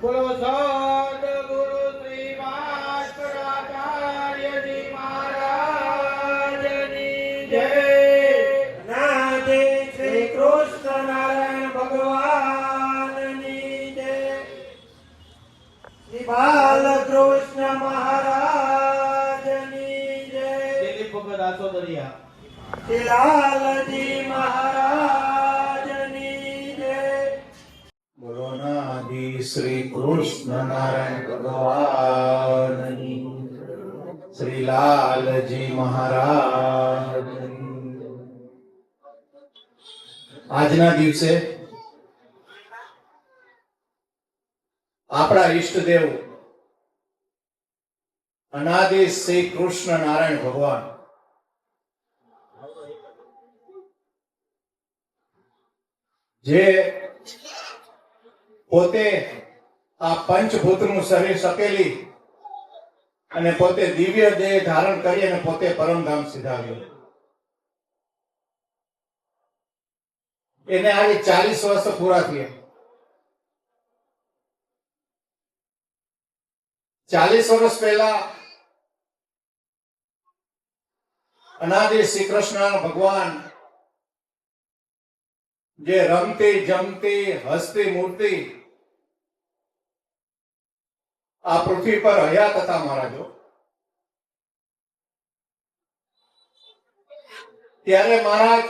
બોલો સદગુરુ શ્રી ભાસ્કરાચાર્યજી મહારાજની જય. નાદે શ્રી કૃષ્ણ નારાયણ ભગવાનની જય. શ્રી બાલકૃષ્ણ મહારાજની જય. દિલીપ ભગત આસોદરિયા. શ્રી લાલજી મહારાજની જય. બોલો નાદિ શ્રી કૃષ્ણ નારાયણ ભગવાનની, શ્રી લાલજી મહારાજની. આજના દિવસે આપણા ઈષ્ટદેવ અનાદિ શ્રી કૃષ્ણ નારાયણ ભગવાન જે પોતે આ પંચભૂતનું શરીર સકેલી અને પોતે દિવ્ય દેહ ધારણ કરી અને પોતે પરમધામ સિધાવ્યું. એને આજે 40 વર્ષ પૂરા થયા. 40 વર્ષ પહેલા અનાદિ શ્રી કૃષ્ણ ભગવાન જે રમતી જમતી હસતી મૂર્તિ આ પૃથ્વી પર હયાત હતા મહારાજો, ત્યારે મહારાજ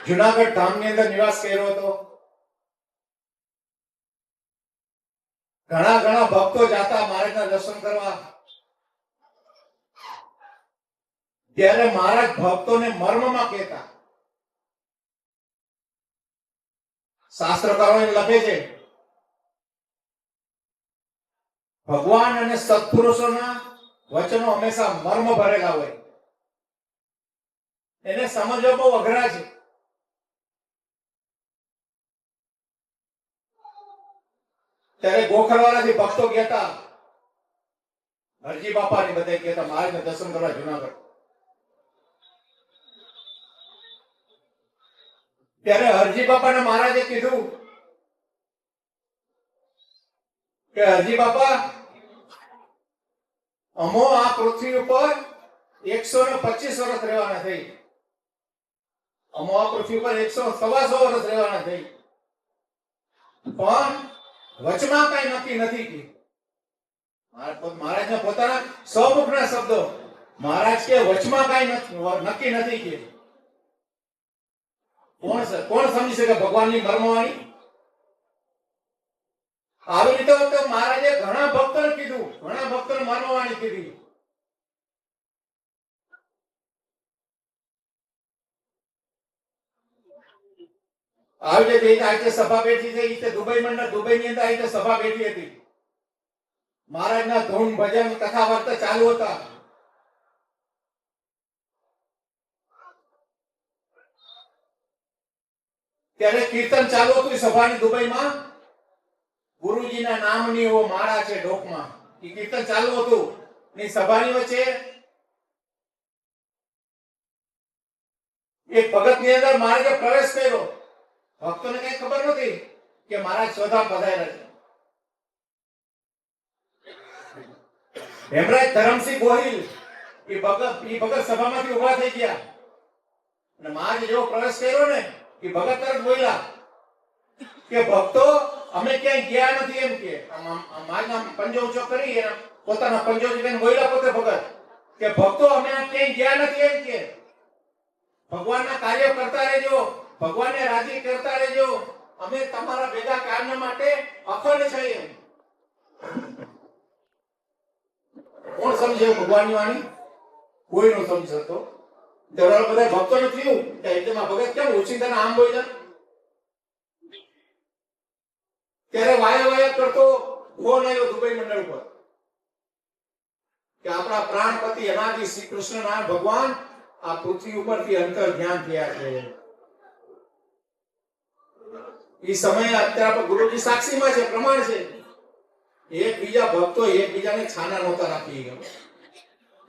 જુનાગઢ ધામની અંદર નિવાસ કર્યો હતો. ઘણા ભક્તો જાતા મહારાજના દર્શન કરવા. ત્યારે મહારાજ ભક્તોને મર્મમાં કહેતા. શાસ્ત્રકારો એમ લખે છે, ભગવાન અને સત્પુરુષોના વચનો હંમેશા મર્મ ભરેલા હોય. એને સમજવા બહુ અઘરા છે. ત્યારે ગોખરવાળાથી ભક્તો કહેતા, હરજી બાપાની બધા કહેતા મહારાજને દર્શન કરવા જુનાગઢ. ત્યારે હરજી બાપાને મહારાજે કીધું કે હરજી બાપા, અમો આ પૃથ્વી ઉપર 125 વર્ષ રહેવાના થઈ. અમો આ પૃથ્વી ઉપર 125 વર્ષ રહેવાના થઈ, પણ વચમાં કઈ નક્કી નથી કે મહારાજના પોતાના સ્વમુખના શબ્દો. મહારાજ કે વચમાં કઈ નક્કી નથી કે કોણ સમજી શકે ભગવાનની મર્મવાણી? આવી રીતે તો મહારાજે ઘણા ભક્તોને કીધું, ઘણા ભક્તોને મર્મવાણી કીધી. આવી રીતે આજે સભા બેઠી છે, એ દુબઈ મંડળ દુબઈની અંદર આવી સભા બેઠી હતી. મહારાજના ધૂન ભજન કથા વાર્તા ચાલુ હતા. ત્યારે કીર્તન ચાલુ હતું સભાની દુબઈમાં. ગુરુજીના નામની એવો માળા છે ઢોકમાં, એ કીર્તન ચાલુ હતું. ની સભાની વચ્ચે એક ભગતની અંદર મહારાજે પ્રવેશ કર્યો. ભક્તોને કઈ ખબર નથી કે મહારાજ સ્વધામ પધાર્યા છે. હેમરાજ ધરમસિંહ ગોહિલ એ ભગત સભામાંથી ઉભા થઈ ગયા અને મહારાજે જેવો પ્રવેશ કર્યો ને એ ભગત તરફ બોલ્યા કે ભક્તો, અમે ક્યાંય ગયા નથી. એમ કે મહારાજના પંજો ઊંચો કરી પોતાના પંજોથી કહીને બોલ્યા પોતે ભગત કે ભક્તો, અમે ક્યાંય ગયા નથી. એમ કે ભગવાનના કાર્ય કરતા રહેજો, ભગવાનને રાજી કરતા રહેજો. અમે તમારા ભેગા કાર્ય માટે અખંડ છીએ. કોણ સમજે ભગવાનની વાણી? કોઈ નો સમજી શકતો. બધા ભક્તોને થયું કે એકદમ આ ભગત કેમ ઓચિંતાના આમ બોલ્યા? ત્યારે વાયા કરતો ફોન આવ્યો દુબઈ મંડળ પર કે આપણા પ્રાણપતિ અનાદિ શ્રી કૃષ્ણ નારાયણ ભગવાન આ પૃથ્વી ઉપરથી અંતર ધ્યાન થયા છે. એ સમયે અત્યારે ગુરુજી સાક્ષીમાં છે, પ્રમાણ છે. એકબીજા ભક્તો એકબીજાને છાના નહોતા રાખી ગયા,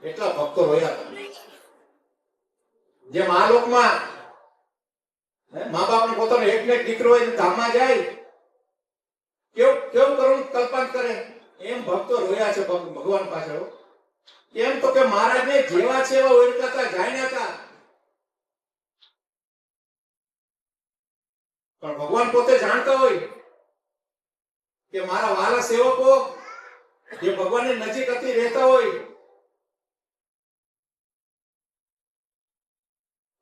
એટલા ભક્તો રોયા હતા. જેમ આ લોકમાં મા બાપને પોતાનો એક દીકરો હોય ધામમાં જાય કેવું કેવું કરુણ કલ્પના કરે એમ ભક્તો રોયા છે ભગવાન પાછળ. એમ તો કે મહારાજને જેવા છે એવા ઓળખતા હતા, જાણ્યા હતા. પણ ભગવાન પોતે જાણતા હોય કે મારા વાલા સેવકો જે ભગવાનની નજીક હતી રહેતા હોય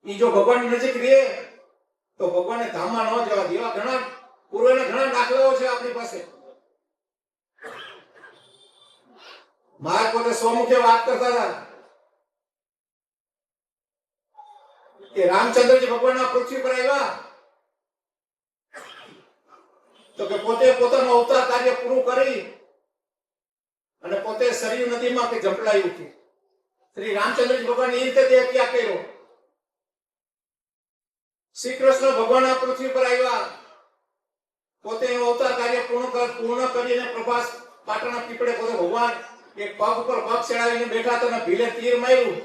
ઈ જો ભગવાનની નજીક રહે તો ભગવાનને ધામમાં ન જવા દે. એવા ઘણા પૂર્વના ઘણા દાખલાઓ છે આપણી પાસે. મહારાજ પોતે સ્વમુખે વાત કરતા હતા કે રામચંદ્રજી ભગવાનના પૃથ્વી પર આવ્યા તો કે પોતે પોતાનું અવતાર કાર્ય પૂરું કરી અને પોતે સરયુ નદીમાં કે ઝંપલાઈ ઉઠી. શ્રી રામચંદ્રજી ભગવાન એ રીતે દેહ ત્યાગ કર્યો. શ્રી કૃષ્ણ ભગવાન આ પૃથ્વી પર આવ્યા પોતે અવતાર કાર્ય પૂર્ણ કરીને પ્રભાસ પાટણના પીપળે પોતે ભગવાન એક પગ ઉપર પગ ચડાવીને બેઠા હતા અને ભીલે તીર માર્યું.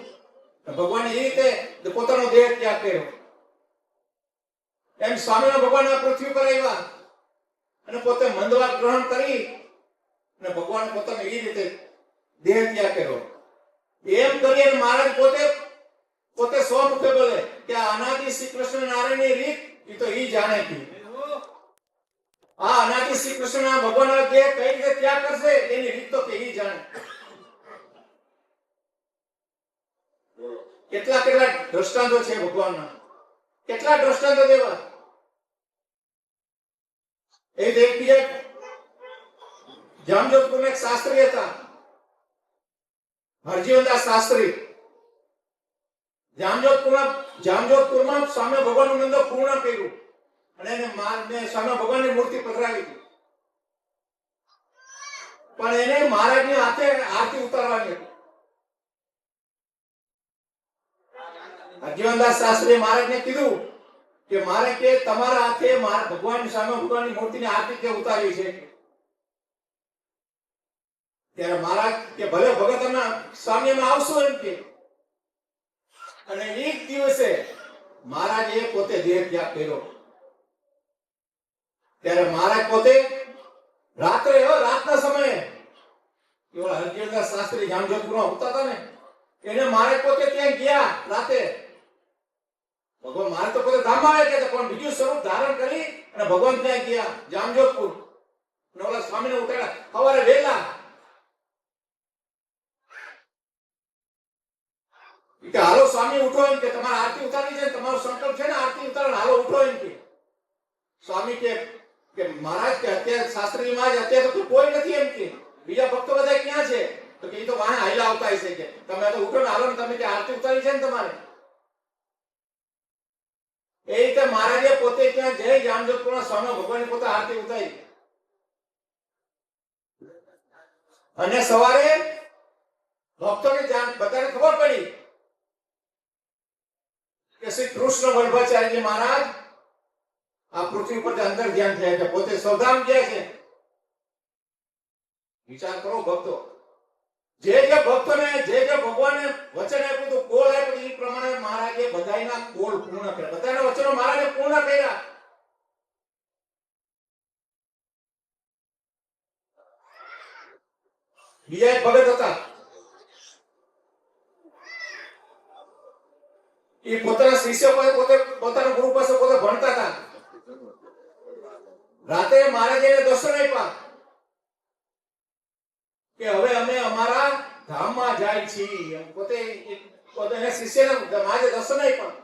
ભગવાને એ રીતે પોતાનો દેહ ત્યાગ કર્યો. એમ સ્વામિનારાયણ ભગવાન આ પૃથ્વી પર આવ્યા અને પોતે મંદવાદ ગ્રહણ કરી અને ભગવાન પોતાને એ રીતે દેહ ત્યાગ કર્યો. એમ કરીને મહારાજ પોતે સ્વમુખે બોલે કે આ અનાદિ શ્રી કૃષ્ણ નારાયણની રીત એ તો ઈ જાણે છે. આ અનાદિ શ્રી કૃષ્ણ ભગવાનના દેહ કઈ રીતે ત્યાગ કરશે એની રીત તો કે ઈ જાણે. કેટલા દ્રષ્ટાંતો છે ભગવાનના, કેટલા દ્રષ્ટાંતો દેવા. એ દેવપીએ જામજોધપુરના એક શાસ્ત્રી હતા, હરજીવનદાસ શાસ્ત્રી. જામજોધપુરમાં સ્વામી ભગવાનનું મંદિર પૂર્ણ કર્યું અને એને સ્વામી ભગવાનની મૂર્તિ પધરાવી હતી. પણ એને મહારાજની હાથે આરતી ઉતારવાની હતી. હરજીવનદાસ શાસ્ત્રીએ મહારાજને કીધું કે મારે કે તમારા હાથે મારા ભગવાન સામે ભગવાનની મૂર્તિની આરતી કે ઉતારવી છે. ત્યારે મહારાજ કે ભલે ભગત અમે સ્વામીમાં આવશો એમ કે. અને એક દિવસે મહારાજે પોતે દેહ ત્યાગ કર્યો. ત્યારે મહારાજ પોતે રાતના સમયે એવા હરજીવનદાસ શાસ્ત્રી જામજોધપુરમાં હોતા હતા ને એને મહારાજ પોતે ત્યાં ગયા રાતે. ભગવાન મારે તો પોતે ધામમાં આવ્યા કે પણ બીજું સ્વરૂપ ધારણ કરી અને ભગવાન ત્યાં ગયા જામજોધપુર. ઓલા સ્વામીને ઉતાર્યા સવારે વહેલા. કે હાલો સ્વામી ઉઠો એમ કે તમારે આરતી ઉતારવી છે, તમારો સંકલ્પ છે ને આરતી ઉતારવાનો, હાલો ઉઠો એમ કે. સ્વામી કે મહારાજ કે અત્યારે શાસ્ત્રી માં અત્યારે તો કોઈ નથી એમ કે બીજા ભક્તો બધા ક્યાં છે? તો કે એ તો વાહે હાઈલા આવતા હશે કે તમે તો ઉઠો ને હાલો ને તમે કે આરતી ઉતારી છે ને તમારે. એ રીતે મહારાજે પોતે ત્યાં જય જામજોધપુરના સ્વામી ભગવાનની પોતે આરતી ઉતારી. અને સવારે ભક્તોને બધાને ખબર પડી કે શ્રી કૃષ્ણ વલ્લભાચાર્યજી મહારાજ આ પૃથ્વી પર અંદર ધ્યાન થયા છે, પોતે સૌધામ ગયા છે. વિચાર કરો ભક્તો, જે ભક્તોને જે ભગવાને વચન આપ્યું હતું, કોલ આપ્યું એ પ્રમાણે મહારાજે બધાના કોલ પૂર્ણ કર્યા, બધાના વચનો મહારાજે પૂર્ણ કર્યા. બીજા એક ભગત હતા, એ પોતાના શિષ્ય પોતે પોતાના ગુરુ પાસે પોતે ભણતા હતા. રાતે મહારાજે દર્શન આપ્યા કે હવે અમે અમારા ધામમાં જાય છીએ. પોતે શિષ્યને મહારાજે દર્શન આપ્યા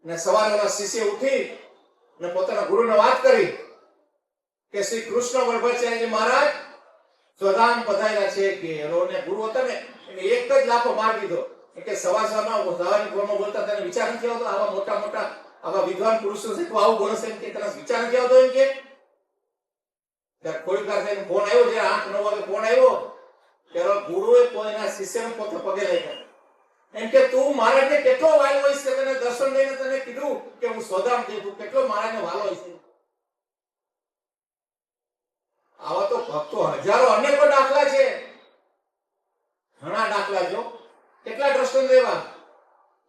અને સવારે શિષ્ય ઉઠી અને પોતાના ગુરુને વાત કરી કે શ્રી કૃષ્ણ વલ્લભાચાર્યજી મહારાજ સ્વધામ પધાર્યા છે કે ગુરુ હતા ને એને એક જ લાફો મારી દીધો કે સવારમાં બોલતા તને વિચાર નથી આવતો? આવા મોટા મોટા આવા વિદ્વાન પુરુષો છે તો આવું બોલે છે કે તને વિચાર નથી આવતો? એમ કે થોડીક વાર થઈને ફોન આવ્યો, જે 8-9 વાગે ફોન આવ્યો ત્યારે ગુરુએ કોઈના શિષ્યને પોતે પગે લાગ્યા એમ કે તું મહારાજને કેટલો વાલો હોઈશ કે તને દર્શન લઈને તને કીધું કે હું સ્વધામ જઈ, તું કેટલો મહારાજને વાલો હોઈશ. આવા તો ભક્તો હજારો અનેકો દાખલા છે, ઘણા દાખલા જો, કેટલા દ્રષ્ટાંત લેવા.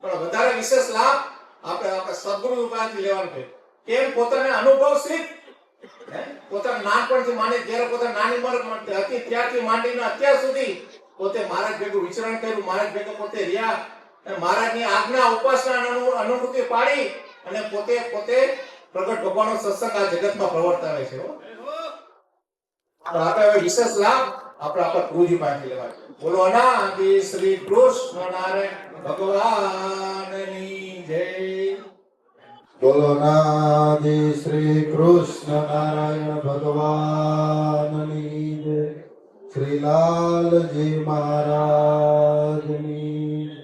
પણ વધારે વિશેષ લાભ આપણે સદગુરુ પાસેથી લેવાનો છે. કેમ? પોતાને અનુભવ સિદ્ધ પોતાના નાનપણથી માંડી જ્યારે પોતાના નાની ઉંમર હતી ત્યારથી માંડીને અત્યાર સુધી પોતે મહારાજ ભેગું વિચરણ કર્યું, મહારાજ ભેગું પોતે રહ્યા અને મહારાજની આજ્ઞા ઉપાસના અનુભૂતિ પાડી અને પોતે પ્રગટ ભગવાનનો સત્સંગ આ જગતમાં પ્રવર્તાવે છે. તો આપણે હવે વિશેષ લાભ આપણા ગુરુજી પાસેથી લેવા છે. બોલો અનાદિ શ્રી કૃષ્ણ નારાયણ ભગવાનની જય. બોલો નાદિ શ્રી કૃષ્ણ નારાયણ ભગવાનની જય. શ્રી લાલજી મહારાજની જય.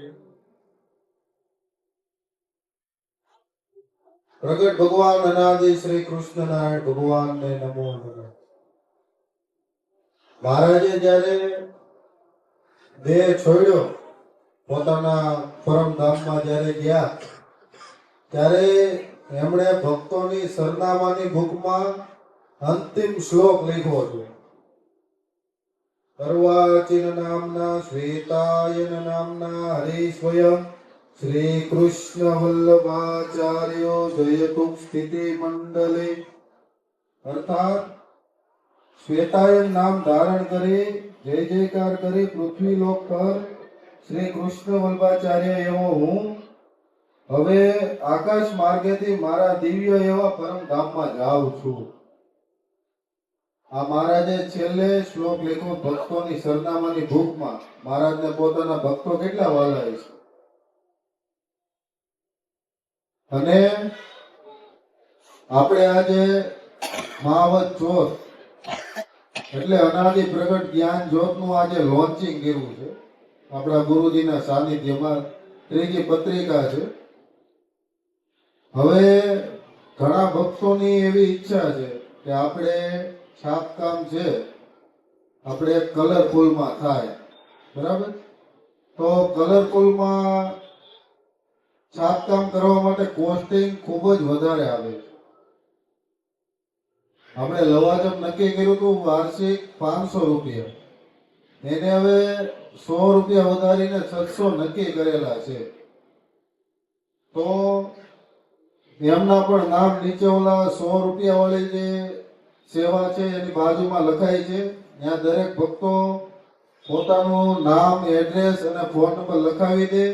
પ્રગટ ભગવાન અનાદિ શ્રી કૃષ્ણ નારાયણ ભગવાનને નમો નમઃ. મહારાજે જ્યારે દેહ છોડ્યો, પોતાના પરમ ધામમાં જ્યારે ગયા ત્યારે એમણે ભક્તોની સરનામાની બુકમાં અંતિમ શ્લોક લખ્યો છે. અર્વાચીન નામના શ્વેતાયન નામના હરિસ્વયં શ્રી કૃષ્ણ વલ્લભાચાર્યો જયતુક સ્થિતિ મંડલે. અર્થાત શ્વેતાયન નામ ધારણ કરી જય જયકાર કરી પૃથ્વી લોક પર શ્રી કૃષ્ણ વલ્લભાચાર્ય એવો હું હવે આકાશ માર્ગેથી મારા દિવ્ય એવા પરમ ધામમાં જાઉં છું. આ મહારાજે છેલ્લે શ્લોક લખ્યો ભક્તોની સરનામાની ભૂખમાં. મહારાજને પોતાના ભક્તો કેટલા વાલા છે. અને આપણે આજે મહાવત ચોથ એટલે અનાદિ પ્રગટ જ્ઞાન જ્યોતનું આજે લોન્ચિંગ કર્યું છે. આપણા ગુરુજીના સાનિધ્યમાં ત્રીજી પત્રિકા છે. હવે ઘણા ભક્તોની એવી ઈચ્છા છે કે આપણે છાપકામ છે આપણે કલરફુલમાં થાય, બરાબર? તો કલરફુલમાં છાપકામ કરવા માટે કોસ્ટિંગ ખૂબ જ વધારે આવે છે. આપણે લવાજમ નક્કી કર્યું હતું વાર્ષિક 500 રૂપિયા, એને હવે 100 રૂપિયા વધારીને 600 નક્કી કરેલા છે. તો એમના પણ નામ નીચે ઓલા 100 રૂપિયા વાળી જે સેવા છે એની બાજુમાં લખાય છે. ત્યાં દરેક ભક્તો પોતાનું નામ, એડ્રેસ અને ફોન નંબર લખાવી દે,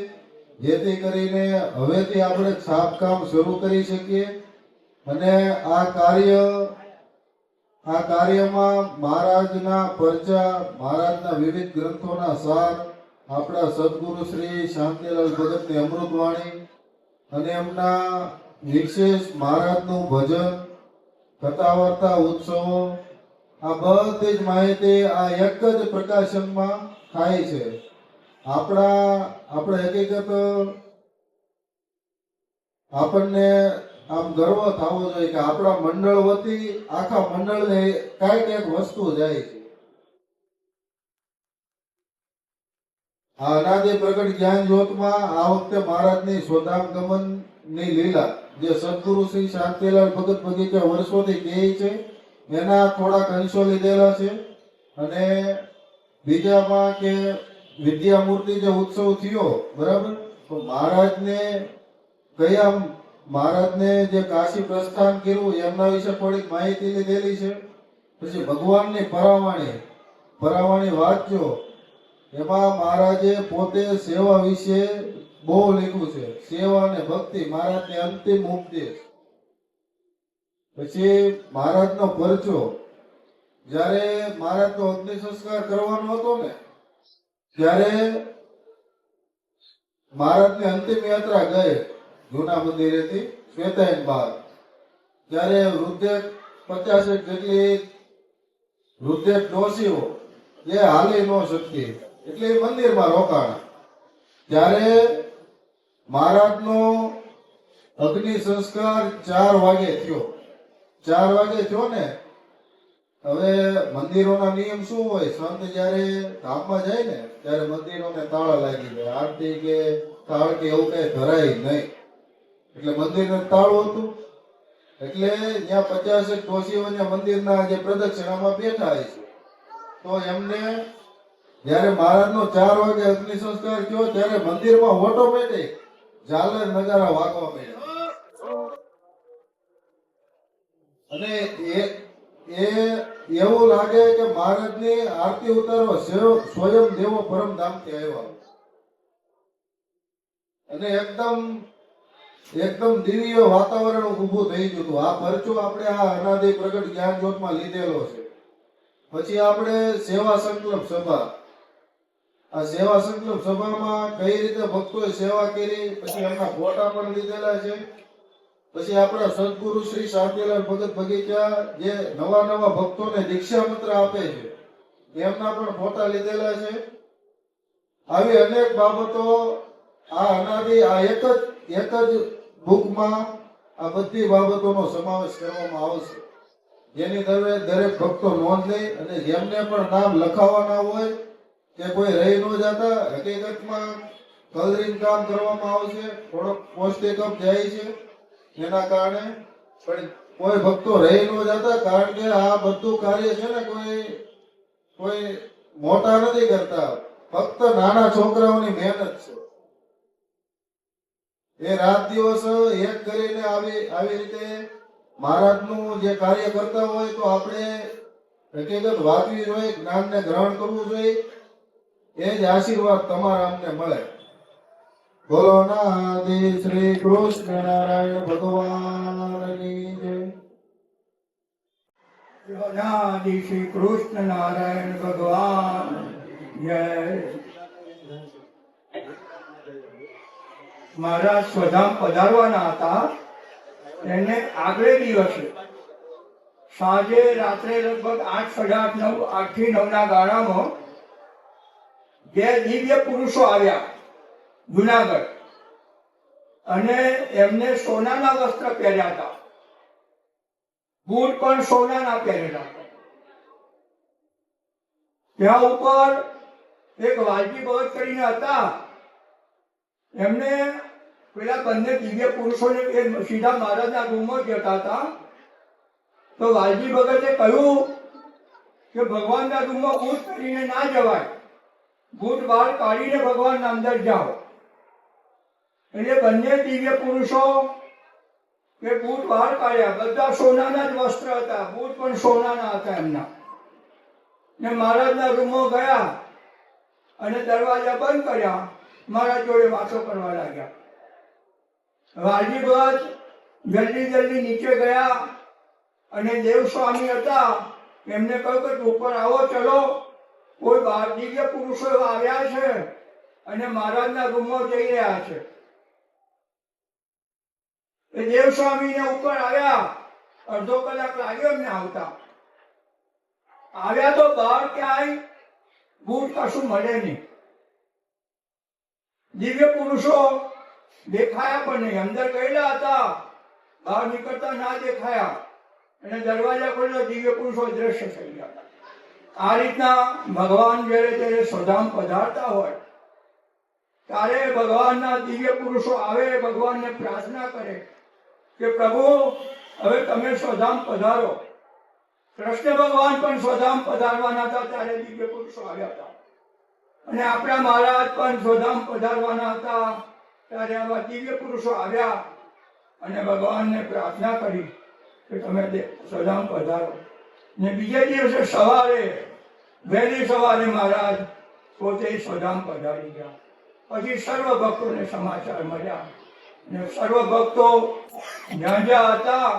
જેથી કરીને હવેથી આપણે છાપકામ શરૂ કરી શકીએ. અને આ કાર્યમાં મહારાજના પરચા, મહારાજના વિવિધ ગ્રંથોના સાર, આપણા સદગુરુ શ્રી શાંતિલાલ ભગતની અમૃતવાણી અને એમના વિશેષ મહારાજનું ભજન, કથા વાર્તા, ઉત્સવો, આ બધી જ માહિતી આ એક જ પ્રકાશનમાં થાય છે. આપણે હકીકત આપણને આમ ગર્વ થવો જોઈએ કે આપણા મંડળ વતી આખા મંડળને કાંઈક એક વસ્તુ જાય છે. આ અનાદિ પ્રગટ જ્ઞાન જ્યોતમાં આ વખતે મહારાજની સ્વધામ ગમનની લીલા જે સદગુરુ શ્રી શાંતિલાલ ભગત બગીચા વર્ષોથી કહે છે એના થોડાક અંશો લીધેલા છે. અને બીજામાં કે વિદ્યામૂર્તિ જે ઉત્સવ થયો, બરાબર, તો મહારાજને જે કાશી પ્રસ્થાન કર્યું એમના વિશે થોડીક માહિતી લીધેલી છે. પછી ભગવાનની પરાવાણી વાંચજો, એમાં મહારાજે પોતે સેવા વિશે બહુ લખ્યું છે. સેવા અને ભક્તિ મહારાજની અંતિમ ઉપદેશ. પછી મહારાજનો પરચો, જ્યારે મહારાજનો અગ્નિ સંસ્કાર કરવાનો હતો ને ત્યારે મહારાજની અંતિમ યાત્રા ગઈ જૂના મંદિરેથી શ્વેતાયન બહાર. ત્યારે વૃદ્ધે 50 જેટલી વૃદ્ધે ડોશીઓ એ હાલી ન શકતી એટલે મંદિરમાં રોકાણા. ત્યારે મહારાજનો અગ્નિ સંસ્કાર 4 વાગે થયો. 4 વાગે થયો ને, હવે મંદિરોના નિયમ શું હોય, સંત જયારે ધામમાં જાય ને ત્યારે મંદિરોને તાળા લાગી જાય, આરતી કે તાળ કે એવું કઈ ધરાય નહીં, એટલે મંદિરને તાળું હતું. એટલે ત્યાં 50 ડોશીઓ મંદિરના જે પ્રદક્ષિણામાં બેઠા છે. તો એમને જયારે મહારાજનો 4 વાગે અગ્નિ સંસ્કાર થયો ત્યારે મંદિરમાં ઓટોમેટિક ઝાલર નગારા વાગવા માંડ્યા. અને એ એવું લાગે કે મહારાજની આરતી ઉતારવા સ્વયં દેવો પરમધામથી આવ્યા અને એકદમ દિવ્ય વાતાવરણ ઊભું થઈ ગયું હતું. આ પરચો આપણે આ અનાદિ પ્રગટ જ્ઞાન જ્યોતમાં લીધેલો છે. પછી આપણે સેવા સંકલ્પ સભા, આ સેવા સંકલ્પ સભામાં કઈ રીતે ભક્તોએ સેવા કરી, પછી એમના ફોટા પણ લીધેલા છે. પછી આપણા સદગુરુ શ્રી શાંતિલાલ ભગત બગીચા જે નવા ભક્તોને દીક્ષા મંત્ર આપે છે એમના પણ ફોટા લીધેલા છે. આવી અનેક બાબતો આ અનાદિ આ એક જ બુકમાં આ બધી બાબતોનો સમાવેશ કરવામાં આવશે, જેની દરેક ભક્તો નોંધ લે અને જેમને પણ નામ લખાવવાના હોય કે કોઈ રહી ન જતા, હકીકતમાં કલરિંગ કામ કરવામાં આવશે. થોડોક પૌષ્ટિક જાય છે એના કારણે, પણ કોઈ ભક્તો રહી ન જતા, કારણ કે આ બધું કાર્ય છે ને કોઈ મોટા નથી કરતા, ફક્ત નાના છોકરાઓની મહેનત છે. એ રાત દિવસ એક કરીને આવી રીતે મહારાજનું જે કાર્ય કરતા હોય તો આપણે હકીકત વાંચવી જોઈએ, જ્ઞાનને ગ્રહણ કરવું જોઈએ. એ જ આશીર્વાદ તમારા અમને મળે. બોલો નાદિ શ્રી કૃષ્ણ નારાયણ ભગવાનની જય. અનાદિ શ્રી કૃષ્ણ નારાયણ ભગવાન જય. મહારાજ સ્વધામ પધારવાના હતા. એને આગલે દિવસે સાંજે રાત્રે લગભગ 8:30 થી 9 ગાળામાં બે દિવ્ય પુરુષો આવ્યા જુનાગઢ, અને એમને સોનાના વસ્ત્ર પહેર્યા હતા, બૂટ પણ સોનાના પહેરેલા હતા. ત્યાં ઉપર એક વાલજી ભગત કરીને હતા, એમને પેલા બંને દિવ્ય પુરુષોને સીધા મહારાજના રૂમમાં જતા હતા. તો વાલજી ભગતે કહ્યું કે ભગવાનના રૂમમાં બૂટ કરીને ના જવાય, બૂટ બહાર કાઢીને ભગવાનના અંદર જાઓ. એટલે બંને દિવ્ય પુરુષો કે બૂટ બહાર કાઢ્યા, બધા સોનાના જ વસ્ત્ર હતા, બૂટ પણ સોનાના હતા એમના, ને મહારાજના રૂમમાં ગયા અને દરવાજા બંધ કર્યા. મહારાજ જોડે વાતો કરવા લાગ્યા. વાલજી ભગત જલ્દી નીચે ગયા અને દેવ સ્વામી હતા, એમને કહ્યું કે ઉપર આવો, ચલો. કોઈ દિવ્ય પુરુષો આવ્યા છે અને મહારાજના રૂમમાં જઈ રહ્યા છે. એ દેવ સ્વામીને ઉપર આવ્યા, અડધો કલાક લાગ્યો એમને આવતા. આવ્યા તો બહાર ક્યાંય બૂટ કશું મળે નહીં. દિવ્ય પુરુષો દેખાયા પણ નહીં, અંદર ગયેલા હતા, બહાર નીકળતા ના દેખાયા, અને દરવાજા ખોલ્યો, દિવ્ય પુરુષો દ્રશ્ય થઈ ગયા. આ રીતના ભગવાન જ્યારે સ્વધામ પધારતા હોય ત્યારે ભગવાનના દિવ્ય પુરુષો આવે, ભગવાનને પ્રાર્થના કરે કે પ્રભુ હવે તમે સ્વધામ પધારો. કૃષ્ણ ભગવાન પણ સ્વધામ પધારવાના હતા ત્યારે દિવ્ય પુરુષો આવ્યા હતા, અને આપણા મહારાજ પણ સ્વધામ પધારવાના હતા ત્યારે આવા દિવ્ય પુરુષો આવ્યા અને ભગવાનને પ્રાર્થના કરી કે તમે સ્વધામ પધારો. ને બીજે દિવસે વહેલી સવારે મહારાજ પોતે સ્વધામ પધારી ગયા. પછી સર્વ ભક્તોને સમાચાર મળ્યા, ને સર્વ ભક્તો જ્યાં હતા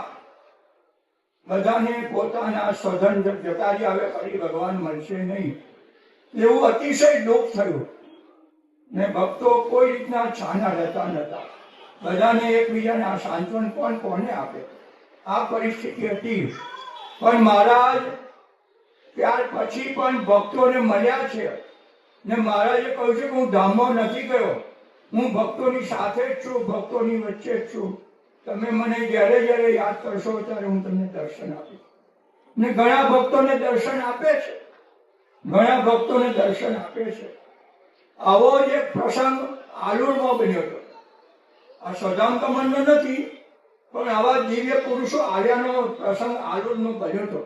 બધાને પોતાના સ્વધન જતા રહ્યા, હવે ફરી ભગવાન મળશે નહીં એવું અતિશય દુઃખ થયું. ને ભક્તો કોઈ રીતના છાના રહેતા નતા, બધાને એકબીજાના સાંત્વન કોને આપે, આ પરિસ્થિતિ હતી. પણ મહારાજ ત્યાર પછી પણ ભક્તોને મળ્યા છે, ને મહારાજે કહ્યું છે કે હું ધામમાં નથી ગયો, હું ભક્તોની સાથે જ છું, ભક્તોની વચ્ચે જ છું. તમે મને જ્યારે યાદ કરશો ત્યારે હું તમને દર્શન આપીશ. ને ઘણા ભક્તોને દર્શન આપે છે, ઘણા ભક્તોને દર્શન આપે છે. આવો જ એક પ્રસંગ આલુરમાં બન્યો હતો. આ સ્વધામ કમનનો નથી, પણ આવા દિવ્ય પુરુષો આવ્યાનો પ્રસંગ આલુરનો બન્યો હતો.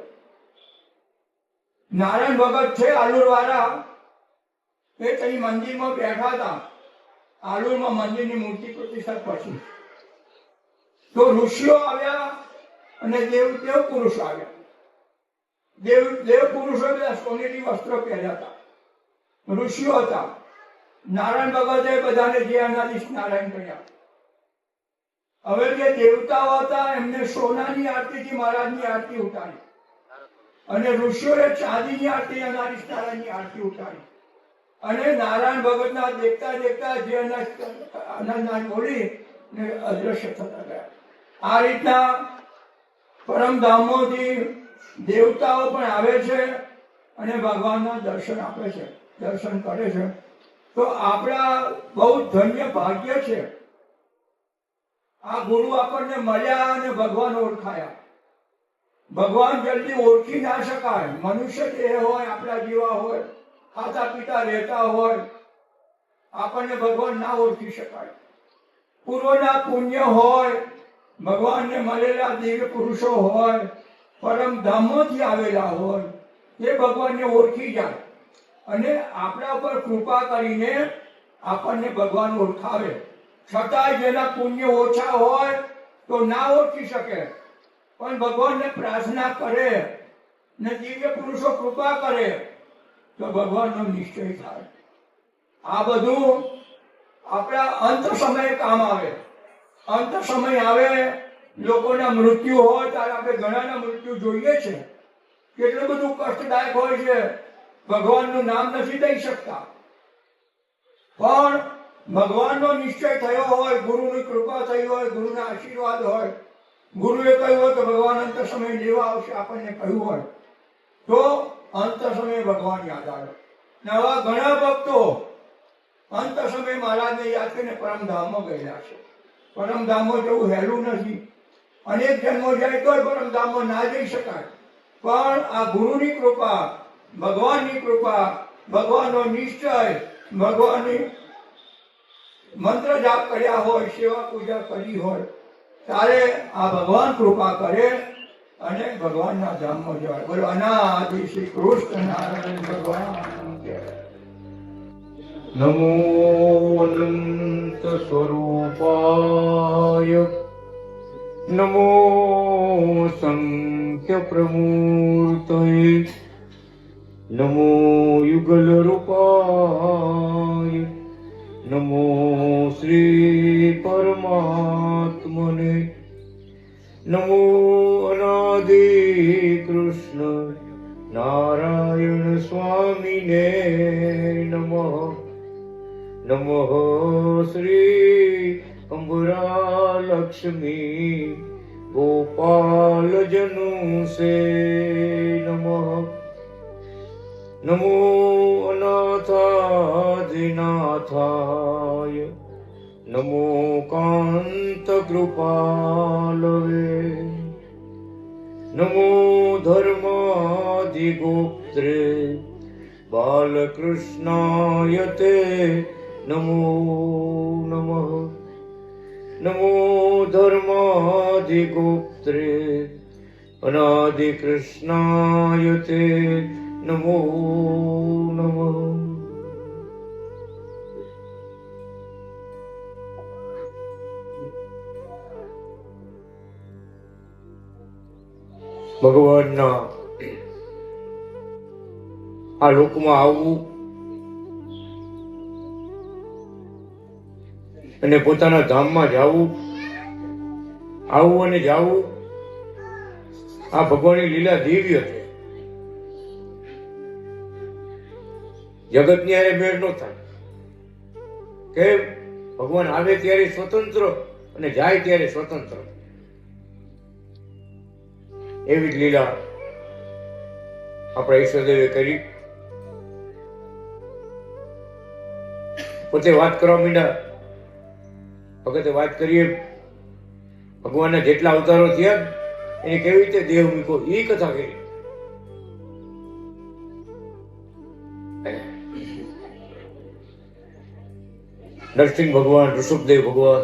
નારાયણ ભગત છે આલુર વાળા, એ તઈ મંદિરમાં બેઠા હતા, આલુરમાં મંદિરની મૂર્તિ પ્રતિષ્ઠા પછી. તો ઋષિઓ આવ્યા અને દેવ પુરુષ આવ્યા. દેવ પુરુષો બધા સોનેરી વસ્ત્રો પહેર્યા હતા. ઋષિઓ હતા. નારાયણ ભગતે બધાને જે અનાદિશ નારાયણ કહ્યા. હવે જે દેવતાઓ હતા એમને સોનાની આરતીથી મહારાજની આરતી ઉતારી અને ઋષિઓએ ચાંદીની આરતી અનાદિશ નારાયણની આરતી ઉતારી અને નારાયણ ભગતના દેખતા દેખતા જે અનંતનાથ બોલી ને અદ્રશ્ય થતા ગયા. આ રીતના પરમધામોથી દેવતાઓ પણ આવે છે અને ભગવાનના દર્શન આપે છે, દર્શન કરે છે. તો આપણા બહુ ધન્ય ભાગ્ય છે. આ ગુરુ આપણને મળ્યા અને ભગવાન ઓળખાયા. ભગવાન જલ્દી ઓળખી ના શકાય. મનુષ્ય દેહ હોય, આપણા જેવા હોય, ખાતા પીતા રહેતા હોય, આપણને ભગવાન ના ઓળખી શકાય. પૂર્વના પુણ્ય હોય, ભગવાનને મળેલા દિવ્ય પુરુષો હોય, પરમ ધામોથી આવેલા હોય, એ ભગવાનને ઓળખી જાય અને આપણા ઉપર કૃપા કરીને આપણને ભગવાન ઓળખાવે. છતાંય જેના પુણ્ય ઓછા હોય તો ના ઓળખી શકે, પણ ભગવાનને પ્રાર્થના કરે ને દિવ્ય પુરુષો કૃપા કરે તો ભગવાનનો નિશ્ચય થાય. આ બધું આપણા અંત સમયે કામ આવે. અંત સમય આવે, લોકોના મૃત્યુ હોય ત્યારે આપણે ઘણાના મૃત્યુ જોઈએ છે. કેટલું બધું કષ્ટદાયક હોય છે. ભગવાનનું નામ નથી દઈ શકતા, પણ ભગવાનનો નિશ્ચય થયો હોય, ગુરુની કૃપા થઈ હોય, ગુરુના આશીર્વાદ હોય, ગુરુએ કહ્યું હોય તો ભગવાન અંત સમય લેવા આવશે, આપણને કહ્યું હોય તો અંત સમયે ભગવાન યાદ આવે. નવા ઘણા ભક્તો અંત સમયે મહારાજને યાદ કરીને પરમધામમાં ગયેલા છે. પરમધામમાં જવું હેલું નથી. અનેક જન્મો જાય તો પરમધામમાં ના જઈ શકાય, પણ આ ગુરુની કૃપા, ભગવાનની કૃપા, ભગવાનનો નિશ્ચય, ભગવાનની મંત્ર જાપ કર્યા હોય, સેવા પૂજા કરી હોય, ત્યારે આ ભગવાન કૃપા કરે અને ભગવાનના ધામમાં જવાય. બોલો અનાદિ શ્રી કૃષ્ણ નારાયણ ભગવાન જય. નમો અનંત સ્વરૂપાય નમો સંખ્ય પ્રમૂર્તયે નમો યુગલ રૂપાય નમો શ્રી પરમાત્મને નમો અનાદિ કૃષ્ણ નારાયણ સ્વામીને નમઃ. નમઃ શ્રી અંબરાલક્ષ્મી ગોપાલ જનુસે નમઃ. નમો અનાથાધિનાથાય નમો કાંત કૃપાલવે નમો ધર્માધિગોપ્ત્રે બાલકૃષ્ણાય તે નમો નમઃ. નમો ધર્માધિગોપ્ત્રે અનાદિકૃષ્ણાય તે નમો નમઃ. ભગવાનના આ લોકમાં આવવું અને પોતાના ધામમાં જવું, આવવું અને જવું, આ ભગવાનની લીલા દિવ્ય છે. જગતની હારે મેળ ન થાય કે ભગવાન આવે ત્યારે સ્વતંત્ર અને જાય ત્યારે સ્વતંત્ર. એવી જ લીલા આપણા ઈશ્વરદેવે કરી. પોતે વાત કરવા માંડ્યા. ભગતે વાત કરીએ ભગવાનના જેટલા અવતારો થયા એને કેવી રીતે દેહ મૂકો એ કથા કરી. નરસિંહ ભગવાન, ઋષભદેવ ભગવાન,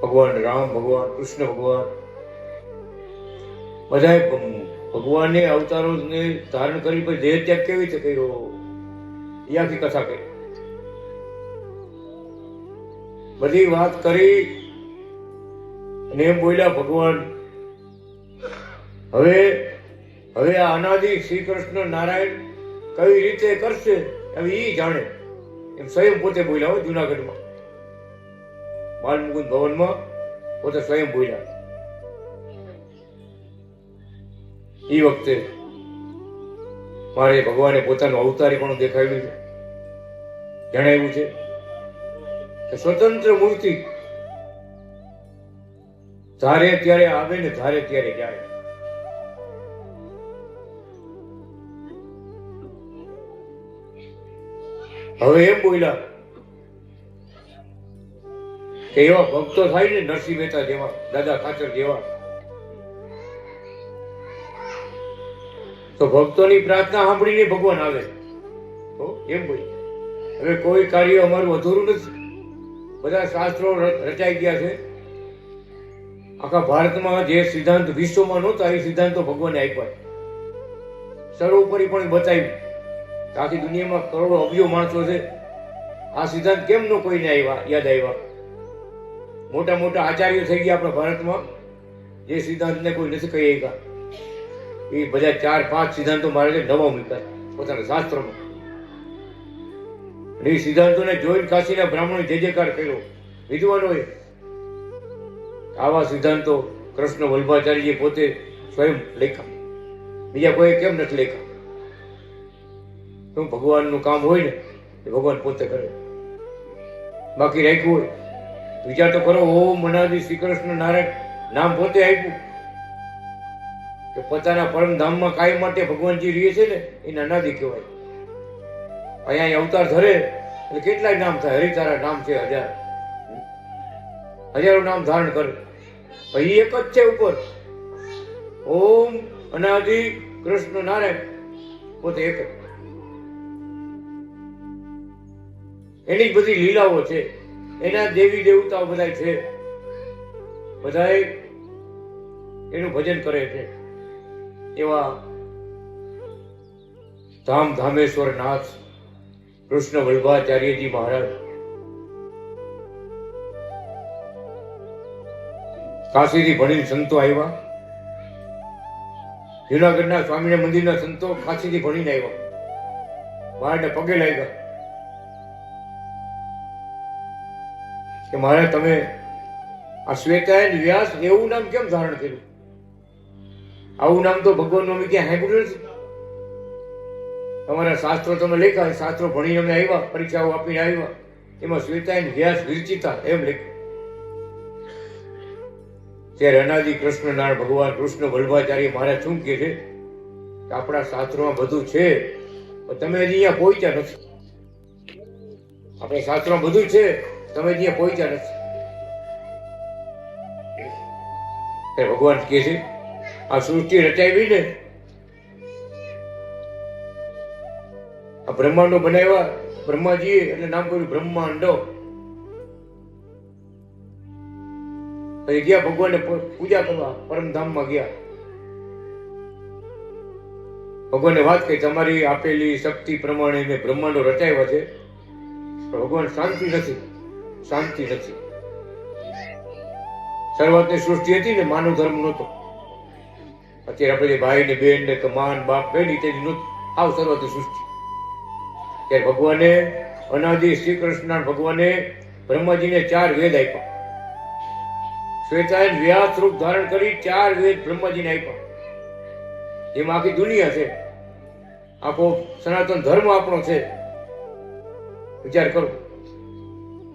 ભગવાન રામ, ભગવાન કૃષ્ણ, ભગવાન બધાએ ભગવાનને અવતારોને ધારણ કરી પછી દેહ ત્યાગ કેવી રીતે કર્યો એ આખી કથા કરી. બધી વાત કરી અને એમ બોલ્યા ભગવાન હવે હવે આ અનાદિ શ્રી કૃષ્ણ નારાયણ કઈ રીતે કરશે હવે એ જાણે, એમ સ્વયં પોતે બોલ્યા હોય જુનાગઢમાં બાલમુકુંદ ભવનમાં પોતે સ્વયં બોલ્યા. એ વખતે મારે ભગવાને પોતાનું અવતારી પણ દેખાડ્યું છે, જણાવ્યું છે કે સ્વતંત્ર મૂર્તિ ધારે ત્યારે આવે ને ધારે ત્યારે જાય. હવે એમ બોલ્યા કે એવા ભક્તો થાય ને નરસિંહ મહેતા જેવા, દાદા ખાચર જેવા, તો ભક્તોની પ્રાર્થના સાંભળીને ભગવાન આવે. તો એમ બોલી હવે કોઈ કાર્ય અમારું અધૂરું નથી. બધા શાસ્ત્રો રચાઈ ગયા છે. આખા ભારતમાં જે સિદ્ધાંત વિશ્વમાં નહોતા એ સિદ્ધાંતો ભગવાને આપ્યા. સર્વોપરી પણ બતાવ્યું. આખી દુનિયામાં કરોડો અબજો માણસો છે. આ સિદ્ધાંત કેમ ન કોઈને યાદ આવ્યા? મોટા મોટા આચાર્યો થઈ ગયા આપણા ભારતમાં, જે સિદ્ધાંતને કોઈ નથી કહી શક્યા. એ બધા 4-5 સિદ્ધાંતો મારે નવા મૂક્યા પોતાના શાસ્ત્રોમાં. એ સિદ્ધાંતોને જોઈને કાશીના બ્રાહ્મણો જય જયકાર કર્યો, વિદ્વાનોએ. આવા સિદ્ધાંતો કૃષ્ણ વલ્લભાચાર્યજી પોતે સ્વયં લેખા, બીજા કોઈ કેમ નથી લેખા? શું ભગવાનનું કામ હોય ને એ ભગવાન પોતે કરે. બાકી રાખ્યું હોય વિચાર તો કરો. ઓમ અનાદિ શ્રી કૃષ્ણ નારાયણ નામ પોતે આપ્યું કે પોતાના પરમધામમાં કાયમ માટે ભગવાનજી રહે છે ને એને અનાદિ કહેવાય. અહીંયા અવતાર ધરે એટલે કેટલાય નામ થાય. હરિતારા નામ છે 1000, હજારો નામ ધારણ કરે. એ એક જ છે ઉપર. ઓમ અનાદિ કૃષ્ણ નારાયણ પોતે એક જ. એની જ બધી લીલાઓ છે, એના દેવી દેવતાઓ બધા છે, બધા એનું ભજન કરે છે. એવા ધામ ધામેશ્વર નાથ કૃષ્ણ વલ્લભાચાર્યજી મહારાજ કાશીથી ભણીને સંતો આવ્યા. જુનાગઢના સ્વામિનારાયણ મંદિરના સંતો કાશીથી ભણીને આવ્યા, મહારાજને પગે લાગ્યા કે મહારાજ તમે આ શ્વેતાયન વ્યાસ એવું નામ કેમ ધારણ કર્યું? આવું નામ તો ભગવાનનું અમે ક્યાં સાંભળ્યું નથી. તમારા શાસ્ત્રો તમે લખ્યા, શાસ્ત્રો ભણીને અમે આવ્યા, પરીક્ષાઓ આપીને આવ્યા, એમાં શ્વેતાયન વ્યાસ વિરચિતા એમ લખ્યું. ત્યારે અનાદિ કૃષ્ણ નારાયણ ભગવાન કૃષ્ણ વલ્લભાચાર્ય મહારાજ શું કહે છે કે આપણા શાસ્ત્રોમાં બધું છે પણ તમે હજી અહીંયા પહોંચ્યા નથી. આપણા શાસ્ત્રોમાં બધું છે, તમે અહીંયા પહોંચ્યા નથી. ભગવાન કહે છે આ સૃષ્ટિ રચાવી ને, આ બ્રહ્માંડો બનાવ્યા બ્રહ્માજીએ એટલે નામ કર્યું બ્રહ્માંડો. પછી ગયા ભગવાનને પૂજા કરવા, પરમધામમાં ગયા. ભગવાનને વાત કહી તમારી આપેલી શક્તિ પ્રમાણે મેં બ્રહ્માંડો રચાવ્યા છે, પણ ભગવાન શાંતિ નથી, શાંતિ નથી. શરૂઆતની સૃષ્ટિ હતી ને માનવ ધર્મ નહોતો. અત્યારે આપણે ભાઈ ને બેન ને માન બાપ બેન તે નહોતું. આવ શરૂઆતની સૃષ્ટિ. ત્યારે ભગવાને અનાદિ શ્રી કૃષ્ણ ભગવાને બ્રહ્માજીને 4 વેદ આપ્યા. શ્વેતાયન વ્યાસ રૂપ ધારણ કરી 4 વેદ બ્રહ્માજીને આપ્યા. જેમાં આખી દુનિયા છે, આખો સનાતન ધર્મ આપણો છે. વિચાર કરો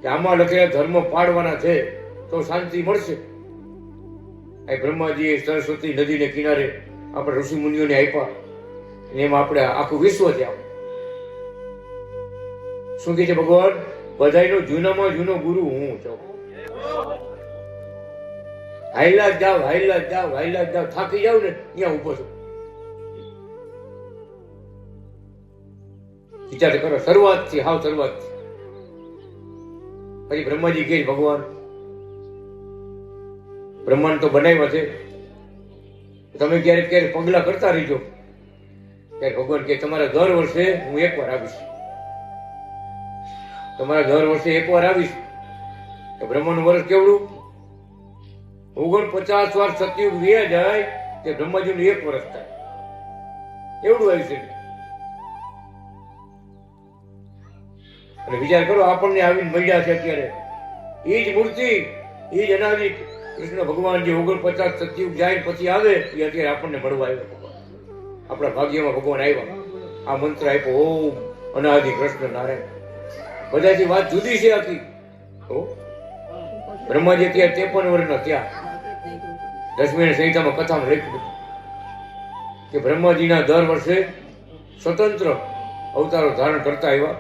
કે આમાં લખેલા ધર્મ પાડવાના છે તો શાંતિ મળશે. એ બ્રહ્માજીએ સરસ્વતી નદીને કિનારે આપણે ઋષિ મુનિઓને આપ્યા, એમાં આપણે આખું વિશ્વ છે. શું કહે છે ભગવાન? બધાયનો જૂનામાં જૂનો ગુરુ હું છું. હાઈલા જાવ, હાઈલા જાવ, હાઈલા જાવ, થાકી જાવ ને ત્યાં ઉભો છું. વિચાર કરો, શરૂઆતથી હાવ શરૂઆતથી. પછી બ્રહ્માજી કહે ભગવાન બ્રહ્માંડ તો બનાવ્યા છે, તમે ક્યારેક ક્યારેક પગલા કરતા રહીજો. ત્યારે ભગવાન કે તમારા દર વર્ષે હું એકવાર આવીશ, તમારા દર વર્ષે એકવાર આવીશ. તો બ્રહ્માંડનું વર્ષ કેવડું? 49 વાર સતયુગ વે જાય તે બ્રહ્માજીનું 1 વર્ષ થાય એવડું આયુષ્ય છે. અને વિચાર કરો આપણને આવીને મળ્યા છે અત્યારે એ જ મૂર્તિ એ જ અનાદિ કૃષ્ણ ભગવાન જે 49 સતયુગ જાય પછી આવે એ અત્યારે આપણને મળવા આવ્યા. આપણા ભાગ્યમાં ભગવાન આવ્યા. આ મંત્ર આપ્યો ઓમ અનાદિ કૃષ્ણ નારાયણ. બધાથી વાત જુદી છે આખી. બ્રહ્માજી અત્યારે 53 વર્ષના થયા. 10મી સંહિતામાં કથામાં લખ્યું કે બ્રહ્માજીના દર વર્ષે સ્વતંત્ર અવતારો ધારણ કરતા આવ્યા.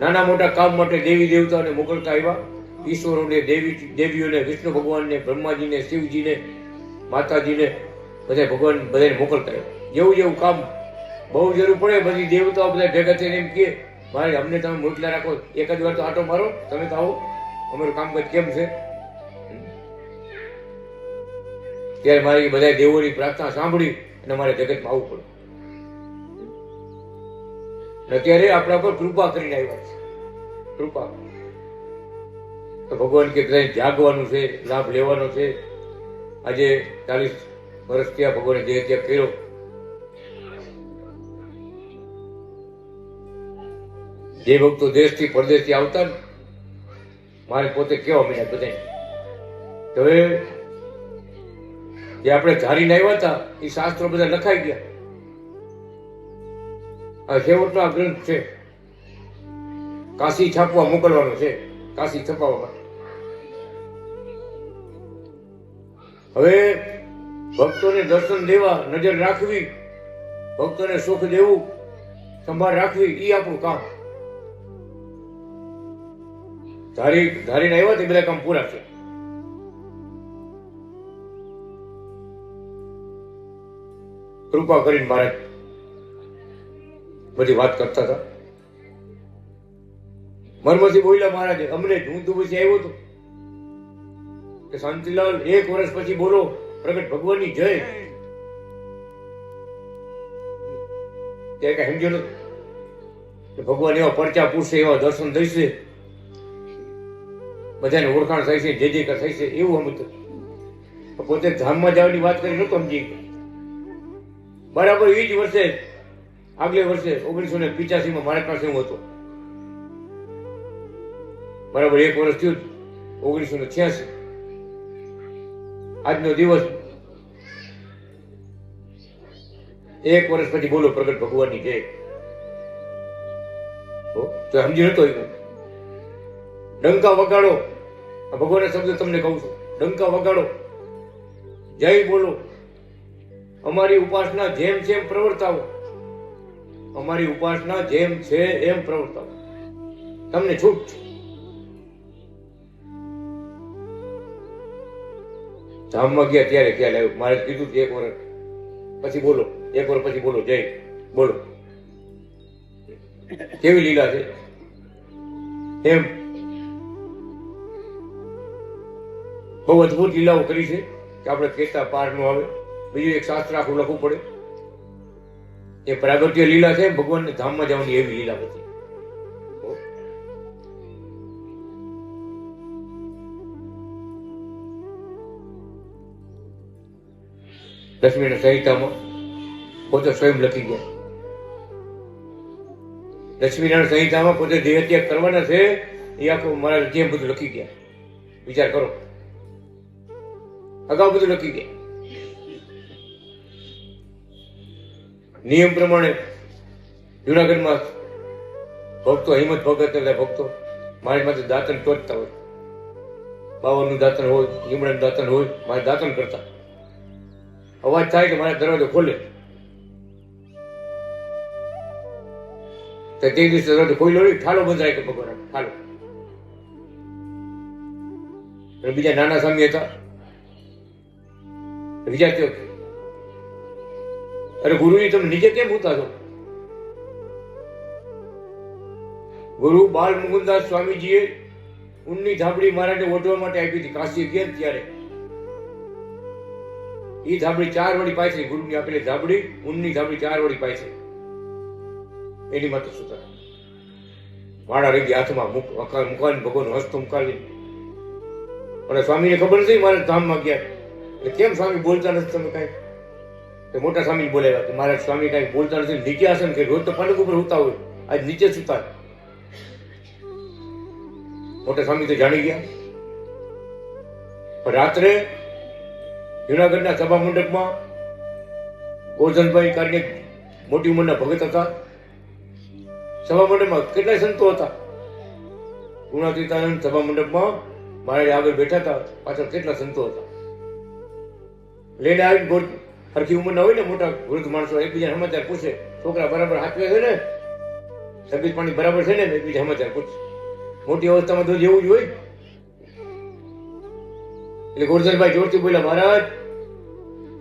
નાના મોટા કામ માટે દેવી દેવતાઓને મોકલતા આવ્યા. ઈશ્વરોને દેવીઓને વિષ્ણુ ભગવાનને બ્રહ્માજીને શિવજીને માતાજીને બધા ભગવાન બધાને મોકલતા આવ્યા. જેવું જેવું કામ બહુ જરૂર પડે બધી દેવતાઓ બધા ભેગા થઈને એમ કહે મારે અમને તમે મોકલા રાખો, એકાદ વાર તો આટો મારો, તમે તો આવો, અમારું કામકાજ કેમ છે. ત્યારે મારી બધા દેવોની પ્રાર્થના સાંભળી અને મારે જગતમાં આવવું પડે. અત્યારે આપણા પર કૃપા કરીને આવ્યા છે. કૃપા તો ભગવાન કે બધા જાગવાનું છે, લાભ લેવાનો છે. આજે 40 વર્ષ થયા ભગવાને દેહ ત્યાગ કર્યો. જે ભક્તો દેશથી પરદેશથી આવતા ને મારે પોતે કેવા મળ્યા બધા. હવે જે આપણે ધારીને આવ્યા હતા એ શાસ્ત્રો બધા લખાઈ ગયા. આ છેવટનો આ ગ્રંથ છે. કાશી છાપવા મોકલવાનો છે, કાશી છપાવવા માટે. હવે ભક્તોને દર્શન દેવા, નજર રાખવી, ભક્તોને સુખ દેવું, સંભાળ રાખવી એ આપણું કામ. ધારીને આવ્યા તે બધા કામ પૂરા છે. કૃપા કરીને મહારાજ બધી વાત કરતા હતા. મરમથી બોલ્યા મહારાજે અમને. હું તો પછી આવ્યો હતો કે શાંતિલાલ 1 વર્ષ પછી બોલો પ્રગટ ભગવાનની જય. તે કઈ સમજ્યો નથી કે ભગવાન એવા પરચા પૂછશે, એવા દર્શન થશે, બધાને ઓળખાણ થાય છે, જે જે થાય છે એવું સમજતો. પોતે ધામમાં જવાની વાત કરી નતો સમજી. બરાબર એ જ વર્ષે આગલે વર્ષે 1985 મારા પાસે હું હતો. બરાબર 1 વર્ષ થયું 1986. આજનો દિવસ 1 વર્ષ પછી બોલો પ્રગટ ભગવાનની જય. તો સમજી નતો. ડંકા વગાડો, ભગવાનના શબ્દ તમને કહું છું. ડંકા વગાડો, જય બોલો. અમારી ઉપાસના જેમ છે એમ પ્રવર્તાવો. અમારી ઉપાસના જેમ છે એમ પ્રવર્તાવો. તમને છૂટ છે. ધામમાં ગયા ત્યારે ખ્યાલ આવ્યો. મારે કીધું 1 વર્ષ પછી બોલો, 1 વર્ષ પછી બોલો જય બોલો. કેવી લીલા છે એમ. બહુ અદભુત લીલાઓ કરી છે કે આપણે કહેતા પાર નો આવે. બીજું એક શાસ્ત્ર આખું લખવું પડે. એ પ્રાગટ્ય લીલા છે. ભગવાનને ધામમાં જવાની એવી લીલા હતી. દસમી સંહિતામાં પોતે સ્વયં લખી ગયા. લક્ષ્મીનારાયણ સંહિતામાં પોતે દેહ ત્યાગ કરવાના છે એ આખું મારા જેમ બધું લખી ગયા. વિચાર કરો, અગાઉ બધું લખી ગયા. નિયમ પ્રમાણે જુનાગઢમાં ભક્તો હિંમત ભગત ભક્તો મારી માટે દાતન ટોચતા હોય. 52નું દાતન હોય, લીમડાનું દાતન હોય, મારે દાતન કરતા. અવાજ થાય કે મારા દરવાજો ખોલે. તો તે દિવસે દરવાજો ખોલ્યો નહીં, ઠાલો બંધ રાખ્યો ભગવાન. ઠાલો. બીજા નાના સ્વામી હતા. વિચારતો અરે ગુરુજી તમે નીચે કેમ ઉતા છો? ગુરુ બાલ મુકુદાસ સ્વામીજીએ ઊનની ધાબળી મહારાજને ઓઢવા માટે આપી હતી. કાશી ગયા ત્યારે એ ધાબળી 4 વળી પાય છે. ગુરુની આપેલી ધાબળી, ઊનની ધાબળી 4 વળી પાય છે. એની માટે સુતા વાળા રહી ગયા હાથમાં. મુકવાની ભગવાન હસ્ત મુકાવી અને સ્વામીને ખબર નથી મારે ધામમાં ગયા એટલે કેમ સ્વામી બોલતા નથી તમે કાંઈ? તો મોટા સ્વામી બોલાવ્યા કે મારા સ્વામી કાંઈ બોલતા નથી, નીચે હશે ને કે રોજ તો પાલક ઉપર સુતા હોય, આજ નીચે સુતા. મોટા સ્વામી તો જાણી ગયા. પણ રાત્રે જુનાગઢના સભા મંડપમાં ગોરધનભાઈ કરીને મોટી ઉંમરના ભગત હતા. સભા મંડપમાં કેટલાય સંતો હતા. ગુણાતીતાનંદ સભા મંડપમાં મારા આગળ બેઠા હતા, પાછળ કેટલા સંતો હતા. લઈને આવીને સરખી ઉંમરના હોય ને મોટા વૃદ્ધ માણસો એકબીજા સમાચાર પૂછે, છોકરા બરાબર હાચવે છે ને, તબિયત પાણી બરાબર છે ને, એકબીજા સમાચાર પૂછે. મોટી અવસ્થામાં તો જેવું જ હોય. એટલે ગોરધનભાઈ જોરથી બોલ્યા, મહારાજ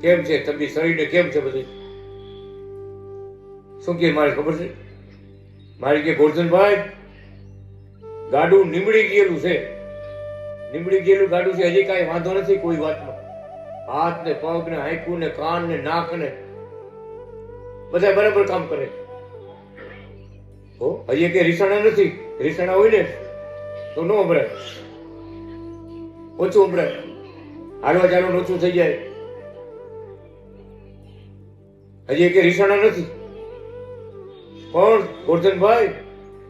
કેમ છે તબિયત, શરીરને કેમ છે બધું? શું કે મારે ખબર છે? મારે કે ગોરધનભાઈ ગાડું નીમડી ગયેલું છે, નીમડી ગયેલું ગાડું છે, હજી કાંઈ વાંધો નથી કોઈ વાતમાં. હાથ ને પગ ને આંખું ને કાન ને નાક ને બધા બરાબર કામ કરે. હજી કે રીસાણા નથી. રીસાણા હોય ને તો ન ઉભરાય, ઓછું ઉભરાય, હાલવા ચાલવાનું ઓછું થઈ જાય. હજી કે રીસાણા નથી. પણ ગોરધનભાઈ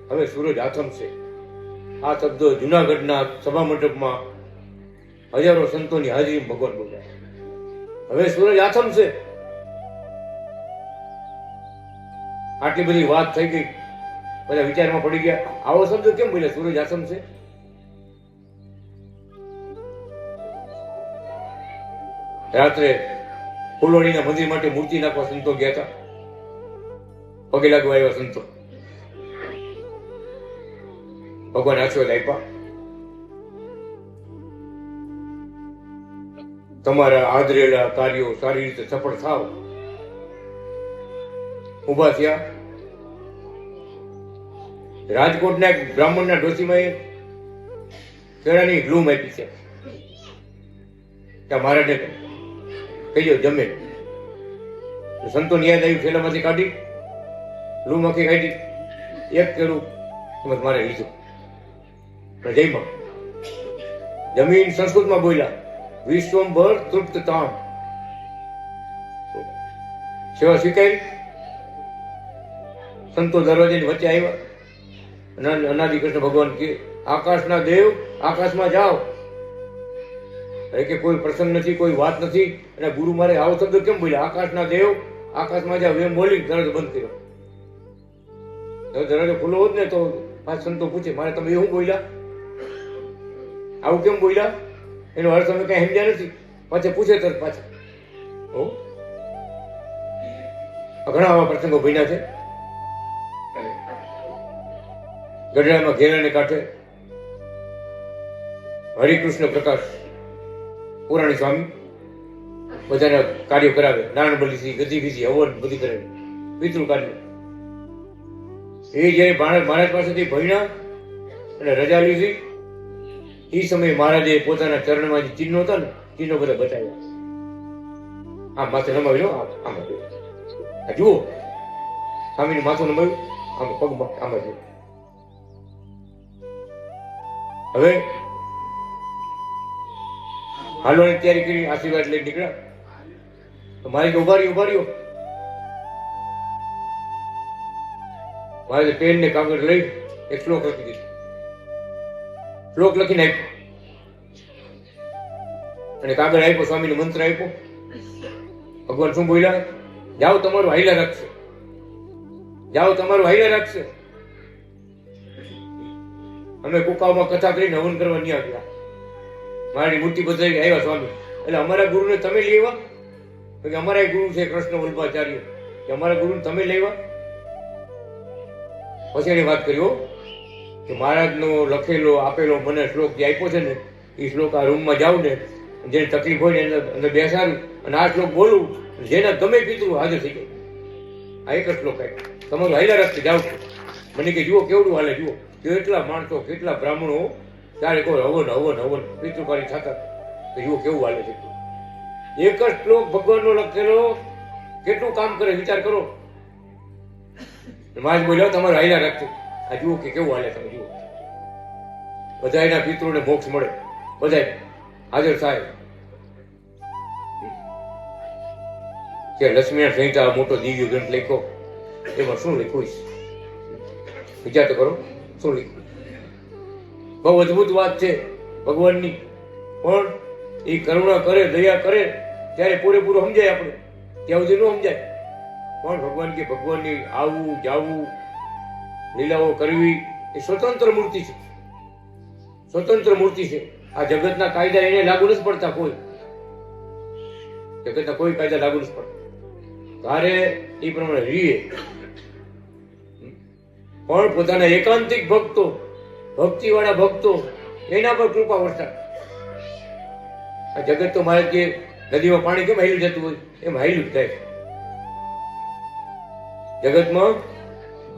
હવે સૂરજ આથમશે. આ શબ્દો જુનાગઢના સભા મંડપમાં હજારો સંતોની હાજરી ભગવાન બોલ્યા. હવે સૂરજ આથમશે. આટલી બધી વાત થઈ ગઈ, બધા વિચારમાં પડી ગયા, આવો શબ્દ કેમ બોલ્યા સૂરજ આથમશે? રાત્રે ફૂલવાડીના મંદિર માટે મૂર્તિ નાખવા સંતો ગયા હતા. પગે લાગવા આવ્યા સંતો. ભગવાન આશીર્વાદ આપ્યા, તમારા આદરેલા કાર્યો સારી રીતે સફળ થાવ. ઉભા થયા. રાજકોટના એક બ્રાહ્મણના ડોશીમાં કેળાની ગ્લૂમ આપી છે. ત્યાં મહારાજને કહીજો જમે. સંતોને યાદ આવ્યું, થેલામાંથી કાઢી ગ્લૂમ આખી કાઢી, એક કેળું એમ મારે લીધું. જયમાં જમીન સંસ્કૃતમાં બોલ્યા, વિશ્વંભર તૃપ્ત તામ. સેવા સ્વીકારી. સંતો દરવાજાની વચ્ચે આવ્યા. અનાદિ કૃષ્ણ ભગવાન કે આકાશના દેવ આકાશમાં જાઓ. કે કોઈ પ્રસંગ નથી, કોઈ વાત નથી, અને ગુરુ મારે આવો શબ્દ કેમ બોલ્યા? આકાશના દેવ આકાશમાં જાઓ એમ બોલી દરવાજો બંધ કર્યો. દરવાજો ખુલ્લો હોત ને તો પાંચ સંતો પૂછે, મારે તમે એવું બોલ્યા, આવું કેમ બોલ્યા? એનો અર્થ અમે કઈ સમજ્યા નથી. પાછા પૂછે તરત પાછા. ઘણા આવા પ્રસંગો બન્યા છે. ગઢડામાં ઘેરાને કાંઠે હરિકૃષ્ણ પ્રકાશ પુરાણી સ્વામી બધાના કાર્યો કરાવે. નારાયણ બલિથી, ગદી બીજી, હવન બધી કરાવે, પિતૃ કાર્ય. એ જયારે મહારાજ પાસેથી ભણ્યા અને રજા લીધી, એ સમયે મહારાજે પોતાના ચરણમાં જે ચિહ્નો હતા ને, ચિહ્નો બધા બતાવ્યા. આમ માથે નમાવી લો, આમ જુઓ, સ્વામીનું માથું નમાવ્યું, આમ પગમાં આમાં જુઓ. હવે હાલવાની તૈયારી કરી, આશીર્વાદ લઈ નીકળ્યા. તો મારે ઉભા રહ્યો. મારે પેન ને કાગળ લઈ એક શ્લોક લખી દીધો. શ્લોક લખીને આપ્યો અને કાગળ આપ્યો, સ્વામીને મંત્ર આપ્યો. ભગવાન શું બોલ્યા? જાઓ તમારું હાઈલા રાખશે, જાઓ તમારું હાઈલા રાખશે. અમે કુકાઓમાં કથા કરીને હવન કરવા નહીં આવ્યા. મારી મૂર્તિ બદલાઈ આવ્યા સ્વામી. એટલે અમારા ગુરુને તમે લેવા? કે અમારા ગુરુ છે કૃષ્ણ વલ્લભાચાર્ય, કે અમારા ગુરુને તમે લેવા? પછી એની વાત કર્યો કે મહારાજનો લખેલો આપેલો મને શ્લોક જે આપ્યો છે ને, એ શ્લોક આ રૂમમાં જાઉં ને, જેને તકલીફ હોય ને અંદર બેસાડું અને આ શ્લોક બોલું, જેના ગમે પિતૃ હાજર થઈ જાય. આ એક જ શ્લોક આપ્યો. તમારું હાઈલા રાખશે, જાઓ. મને કે જુઓ કેવડું હાલે, જુઓ કેટલા માણસો, કેટલા બ્રાહ્મણો ત્યારે કોઈ હવન પિતૃકારી થતા, તો જુઓ કેવું હાલે છે. એક જ શ્લોક ભગવાનનો લખેલો કેટલું કામ કરે વિચાર કરો. મહારાજ બોલ્યો તમારું હાઈલા રાખજો, આ જુઓ કે કેવું હાલે, તમે જુઓ. બધા એના પિતૃને મોક્ષ મળે, બધા હાજર થાય કે લક્ષ્મીનારાયણ સંહિતા મોટો દિવ્ય ગ્રંથ લખ્યો, એમાં શું લખ્યું છે? વિચાર તો કરો, શું લખ્યું? બહુ અદભુત વાત છે ભગવાનની, પણ એ કરુણા કરે, દયા કરે ત્યારે પૂરેપૂરું સમજાય. આપણે ત્યાં સુધી ન સમજાય. પણ ભગવાન કે ભગવાનની આવવું જાવું, લીલાઓ કરવી એ સ્વતંત્ર મૂર્તિ છે, સ્વતંત્ર મૂર્તિ છે. આ જગતના કાયદા એને લાગુ નથી પડતા. કોઈ જગતના કોઈ કાયદા લાગુ નથી પડતા. તારે એ પ્રમાણે રીએ, પણ પોતાના એકાંતિક ભક્તો, ભક્તિવાળા ભક્તો, એના પર કૃપા વરસાય. આ જગત તો મારે કે નદીમાં પાણી કેમ હાલ્યું જતું હોય એમ હાલ્યું જ થાય. જગતમાં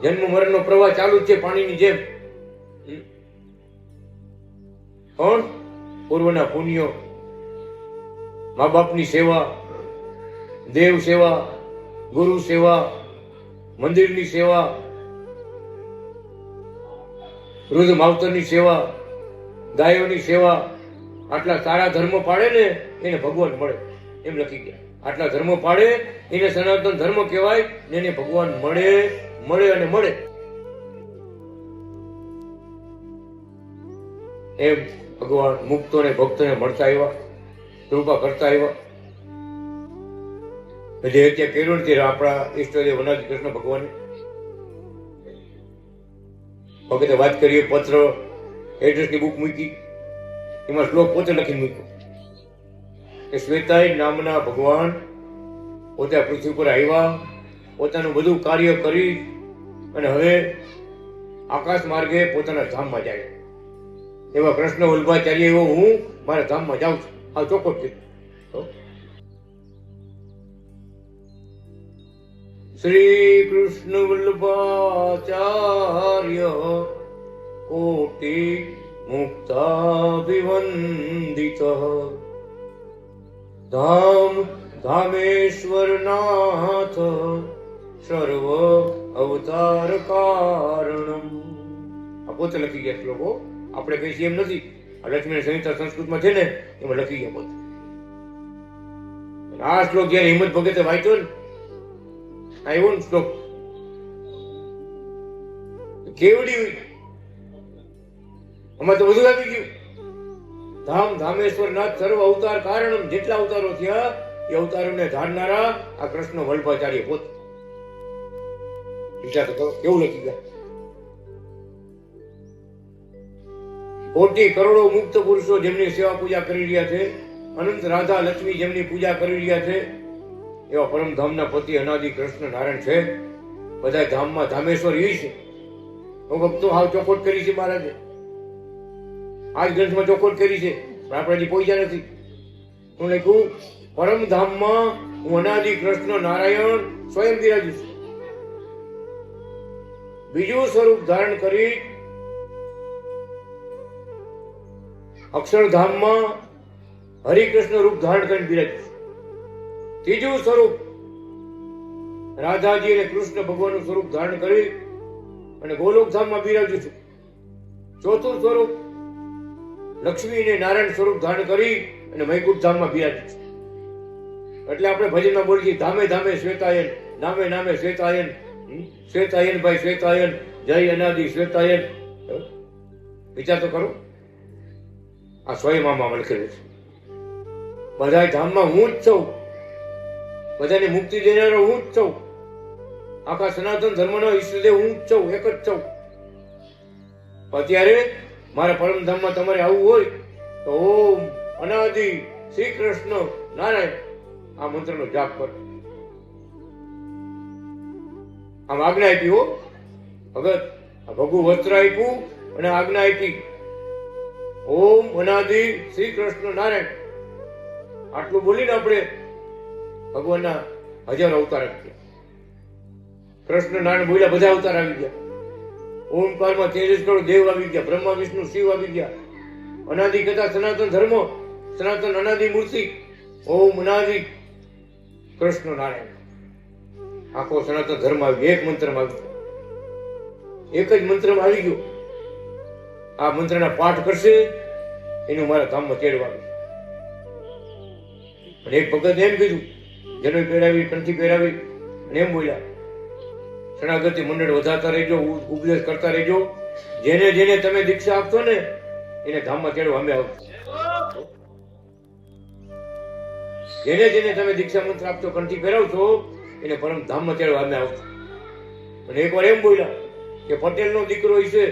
જન્મ મરણનો પ્રવાહ ચાલુ જ છે પાણીની જેમ. પણ પૂર્વના પુણ્યો, મા બાપની સેવા, દેવ સેવા, ગુરુ સેવા, મંદિરની સેવા, વૃદ્ધ માવતરની સેવા, ગાયોની સેવા, આટલા સારા ધર્મ પાડે ને એને ભગવાન મળે એમ લખી ગયા. આટલા ધર્મ પાડે એને સનાતન ધર્મ કહેવાય ને એને ભગવાન મળે, મળે અને મળે. એમ ભગવાન મુક્તોને ભક્તોને મળતા આવ્યા, કૃપા કરતા આવ્યા. જે અત્યારે કર્યું ને આપણા ઈષ્ટદેવ અનાદિ કૃષ્ણ ભગવાન વખતે વાત કરીએ, પત્ર એડ્રેસની બુક મૂકી, એમાં શ્લોક પોતે લખીને મૂક્યો કે શ્વેતાય નામના ભગવાન પોતે આ પૃથ્વી પર આવ્યા, પોતાનું બધું કાર્ય કરી અને હવે આકાશ માર્ગે પોતાના ધામમાં જાય. એવા કૃષ્ણ વલ્લભાચાર્ય એવો હું મારા ધામમાં જાઉં છું. આ ચોખ્ખો છે. શ્રી કૃષ્ણ વલ્લભાચાર્ય કોટિ મુક્તાભિવંદિત ધામ ધામેશ્વર નાથ સર્વ અવતાર કારણમ. આ પોતે લખી ગયા શ્લોકો. આપણે કઈ એમ નથી. આ લક્ષ્મી સંહિતા સંસ્કૃતમાં છે ને એમાં લખી ગયા પોતે. આ શ્લોક જયારે હિંમત ભગતે વાંચ્યો ને, આવ્યો ને શ્લોક, કેવડી આમાં તો બધું આવી ગયું. ધામ ધામેશ્વર નાથ સર્વ અવતાર કારણમ. જેટલા અવતારો થયા એ અવતારોને ધારનારા આ કૃષ્ણ વલ્લભાચાર્ય પોતે. વિચાર તો કરો કેવું લખી ગયા. કોટી કરોડો મુક્ત પુરુષો જેમની સેવા પૂજા કરી રહ્યા છે, અનંત રાધા લક્ષ્મી જેમની પૂજા કરી રહ્યા છે, એવા પરમધામના પતિ અનાદિ કૃષ્ણ નારાયણ છે. બધા ધામમાં ધામેશ્વર એ છે. ભક્તો હાવ ચોખોટ કરી છે મહારાજે. આ જ ગ્રંથમાં ચોખોટ કરી છે, પણ આપણે હજી પહોંચ્યા નથી. હું લખ્યું પરમધામમાં હું અનાદિ કૃષ્ણ નારાયણ સ્વયં બિરાજું છું. બીજું સ્વરૂપ ધારણ કરી અક્ષરધામમાં હરિકૃષ્ણ રૂપ ધારણ કરીને બિરાજું છું. ત્રીજું સ્વરૂપ રાધાજી અને કૃષ્ણ ભગવાનનું સ્વરૂપ ધારણ કરી અને ગોલોકધામમાં બિરાજું છું. ચોથું સ્વરૂપ લક્ષ્મી અને નારાયણ સ્વરૂપ ધારણ કરી અને વૈકુંઠ ધામમાં બિરાજું છું. એટલે આપણે ભજનમાં બોલીએ ધામે ધામે શ્વેતાયન, નામે નામે શ્વેતાયન, શ્વેતાયન ભાઈ શ્વેતાયન, જય અનાદિ શ્વેતાયન. વિચાર તો કરો. આ સ્વયં આમાં લખેલું છે. બધા ધામમાં હું જ છું, બધાને મુક્તિ દેનારો હું જ છું. આખા સનાતન ધર્મનો ઈષ્ટદેવ હું જ છું, એક જ છું. અત્યારે મારા પરમધામમાં તમારે આવવું હોય તો ઓમ અનાદિ શ્રી કૃષ્ણ નારાયણ આ મંત્રનો જાપ કરો. આમ આજ્ઞા આપી હો ભગત. આ ભગુ વસ્ત્ર આપ્યું અને આજ્ઞા આપી ઓમ અનાદિ શ્રી કૃષ્ણ નારાયણ. આટલું બોલીને આપણે ભગવાનના હજારો અવતાર આવી ગયા. કૃષ્ણ નારાયણ બોલ્યા, બધા અવતાર આવી ગયા. ઓમકારમાં 33 કરોડ દેવ આવી ગયા, બ્રહ્મા વિષ્ણુ શિવ આવી ગયા. અનાદિ કથા સનાતન ધર્મ, સનાતન અનાદિ મૂર્તિ ઓમ અનાદિ કૃષ્ણ નારાયણ. આખો સનાતન ધર્મ આવી ગયો. એક મંત્રમાં આવી ગયો. એક જ મંત્રમાં આવી ગયો. આ મંત્રના પાઠ કરશે એનું મારા ધામમાં તેડવાનું. અને એક ભગત એમ કીધું, જનોઈ પહેરાવી, કંઠી પહેરાવી, અને એમ બોલ્યા, શરણાગતિ મંડળ વધારતા રહેજો, ઉપદેશ કરતા રહેજો, જેને જેને તમે દીક્ષા આપશો ને એને ધામમાં તેડવા અમે આવશું. જેને જેને તમે દીક્ષા મંત્ર આપશો, કંઠી પહેરાવશો, એને પરમ ધામમાં તેડવા અમે આવશું. અને એકવાર એમ બોલ્યા કે પટેલનો દીકરો હશે,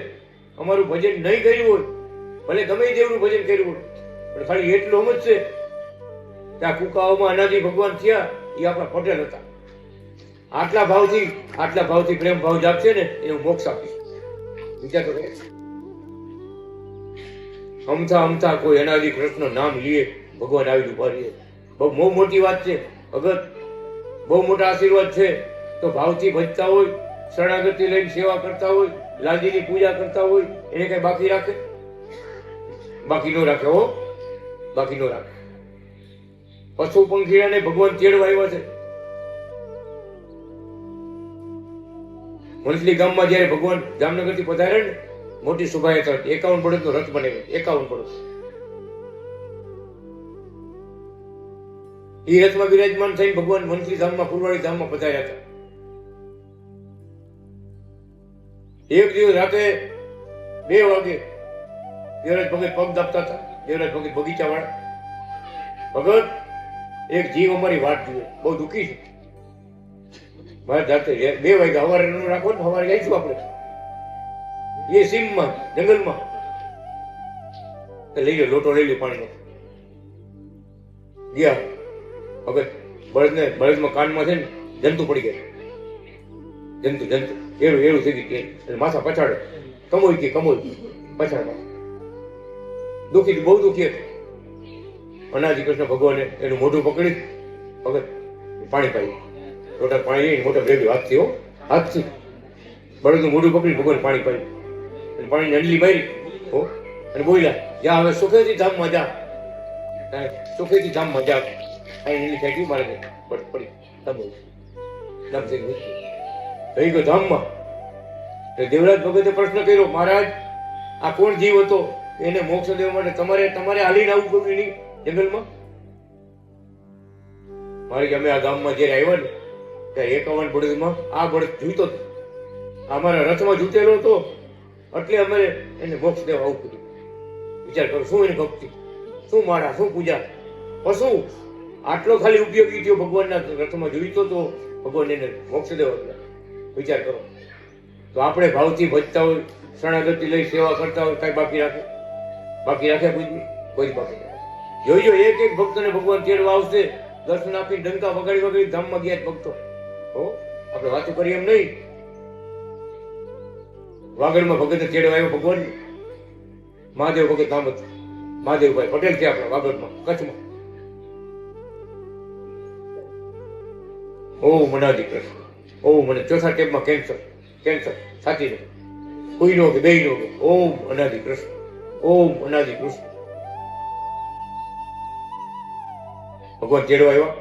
અમારું ભજન નહીં કર્યું હોય, ભલે ગમે તેવું ભજન કર્યું હોય, પણ ખાલી એટલું સમજશે કે આ કુકાઓમાં અનાદિ ભગવાન થયા એ આપણા પટેલ હતા. આટલા ભાવથી પ્રેમ ભાવ જાગશે ને એ હું મોક્ષ આપીશ. વિચાર કરો, અમથા કોઈ અનાદિ કૃષ્ણ નામ લીએ ભગવાન આવી ઉભા રહીએ. બહુ મોટી વાત છે ભગત, બહુ મોટા આશીર્વાદ છે. તો ભાવથી ભજતા હોય, શરણાગતિ લઈને સેવા કરતા હોય, લાલજીની પૂજા કરતા હોય, એને કઈ બાકી રાખે? બાકી ન રાખે. હો, બાકી ન રાખે. પશુ પંખીઓને ભગવાન તેડવા આવ્યા છે. વંથલી ગામમાં જયારે ભગવાન જામનગર થી પધાર્યા ને, મોટી શોભાયાત્રા હતી. 51 બળદનો રથ બનાવ્યો. 51 બળદ. એ રથમાં બિરાજમાન થઈને ભગવાન વંથલી ધામમાં, ફુલવાડી ધામમાં પધાર્યા હતા. એક દિવસ રાતે 2 વાગે દેવરાજ ભગત પગ દાબતા હતા. દેવરાજ ભગત બગીચા વાળા. ભગત, એક જીવ અમારી વાત જુએ, બહુ દુઃખી છે. મારે જાતે 2 વાગ્યા સવારે ન રાખો ને, સવારે જઈશું આપણે એ સીમમાં, જંગલમાં. લઈ લો લોટો, લઈ લો પાણીનો. ગયા ભગત, બળદમાં કાનમાં છે ને જંતુ પડી ગયા. જંતુ એળું થઈ ગયું. માથા પછાડે, કમોઈ પછાડવા. દુઃખી, બહુ દુઃખી હતું. અનાદિ કૃષ્ણ ભગવાને એનું મોઢું પકડી ભગત પાણી પાયું. લોટા પાણી લઈને મોટા ભેગી હાથથી, હાથથી બળદનું મોઢું પકડી ભગવાન પાણી પાયું. અને પાણીની અંડલી મારી અને બોલ્યા, જા હવે સુખેથી ધામમાં જા, સુખેથી ધામમાં જા. અહીં અંડલી ખાઈ મારે પડી ધામ થઈ ગયો ધામમાં. દેવરાજ ભગતે પ્રશ્ન કર્યો, મહારાજ આ કોણ જીવ હતો, એને મોક્ષ દેવા માટે તમારે હાલીને આવવું પડ્યું નહીં જંગલમાં? મારે કે અમે આ ગામમાં જયારે આવ્યા ને ત્યારે 51 બળદમાં આ બળદ જૂતો હતો, અમારા રથમાં જૂતેલો હતો, એટલે અમે એને મોક્ષ દેવા આવવું પડ્યું. વિચાર કરો, શું એની ભક્તિ, શું માળા, શું પૂજા. પશુ આટલો ખાલી ઉપયોગી થયો, ભગવાનના રથમાં જોઈતો તો ભગવાન એને મોક્ષ દેવા. વિચાર કરો. તો આપણે ભાવથી ભજતા હોય, શરણાગતિ લઈ સેવા કરતા હોય, કઈ બાકી રાખે? બાકી રાખે કોઈ બાકી રાખે? જોઈજો, એક ભક્તને ભગવાન તેડવા આવશે. દર્શન આપી ડંકા વગાડી ધામમાં ગયા ભક્તો. આપણે વાતો કરીએ એમ નહીં. વાગડમાં ભગત તેડવા આવ્યો ભગવાન. મહાદેવ ભગત નામ હતું, મહાદેવભાઈ પટેલ છે આપણા વાગડમાં, કચ્છમાં. ઓમ અનાદિ કૃષ્ણ, ઓમ. મને ચોથા ટેપમાં કેન્સર છાતી નો, કોઈ નો કે બે નો કે ઓમ અનાદિ કૃષ્ણ, ઓમ અનાદિ કૃષ્ણ. ભગવાન તેડવા આવ્યા.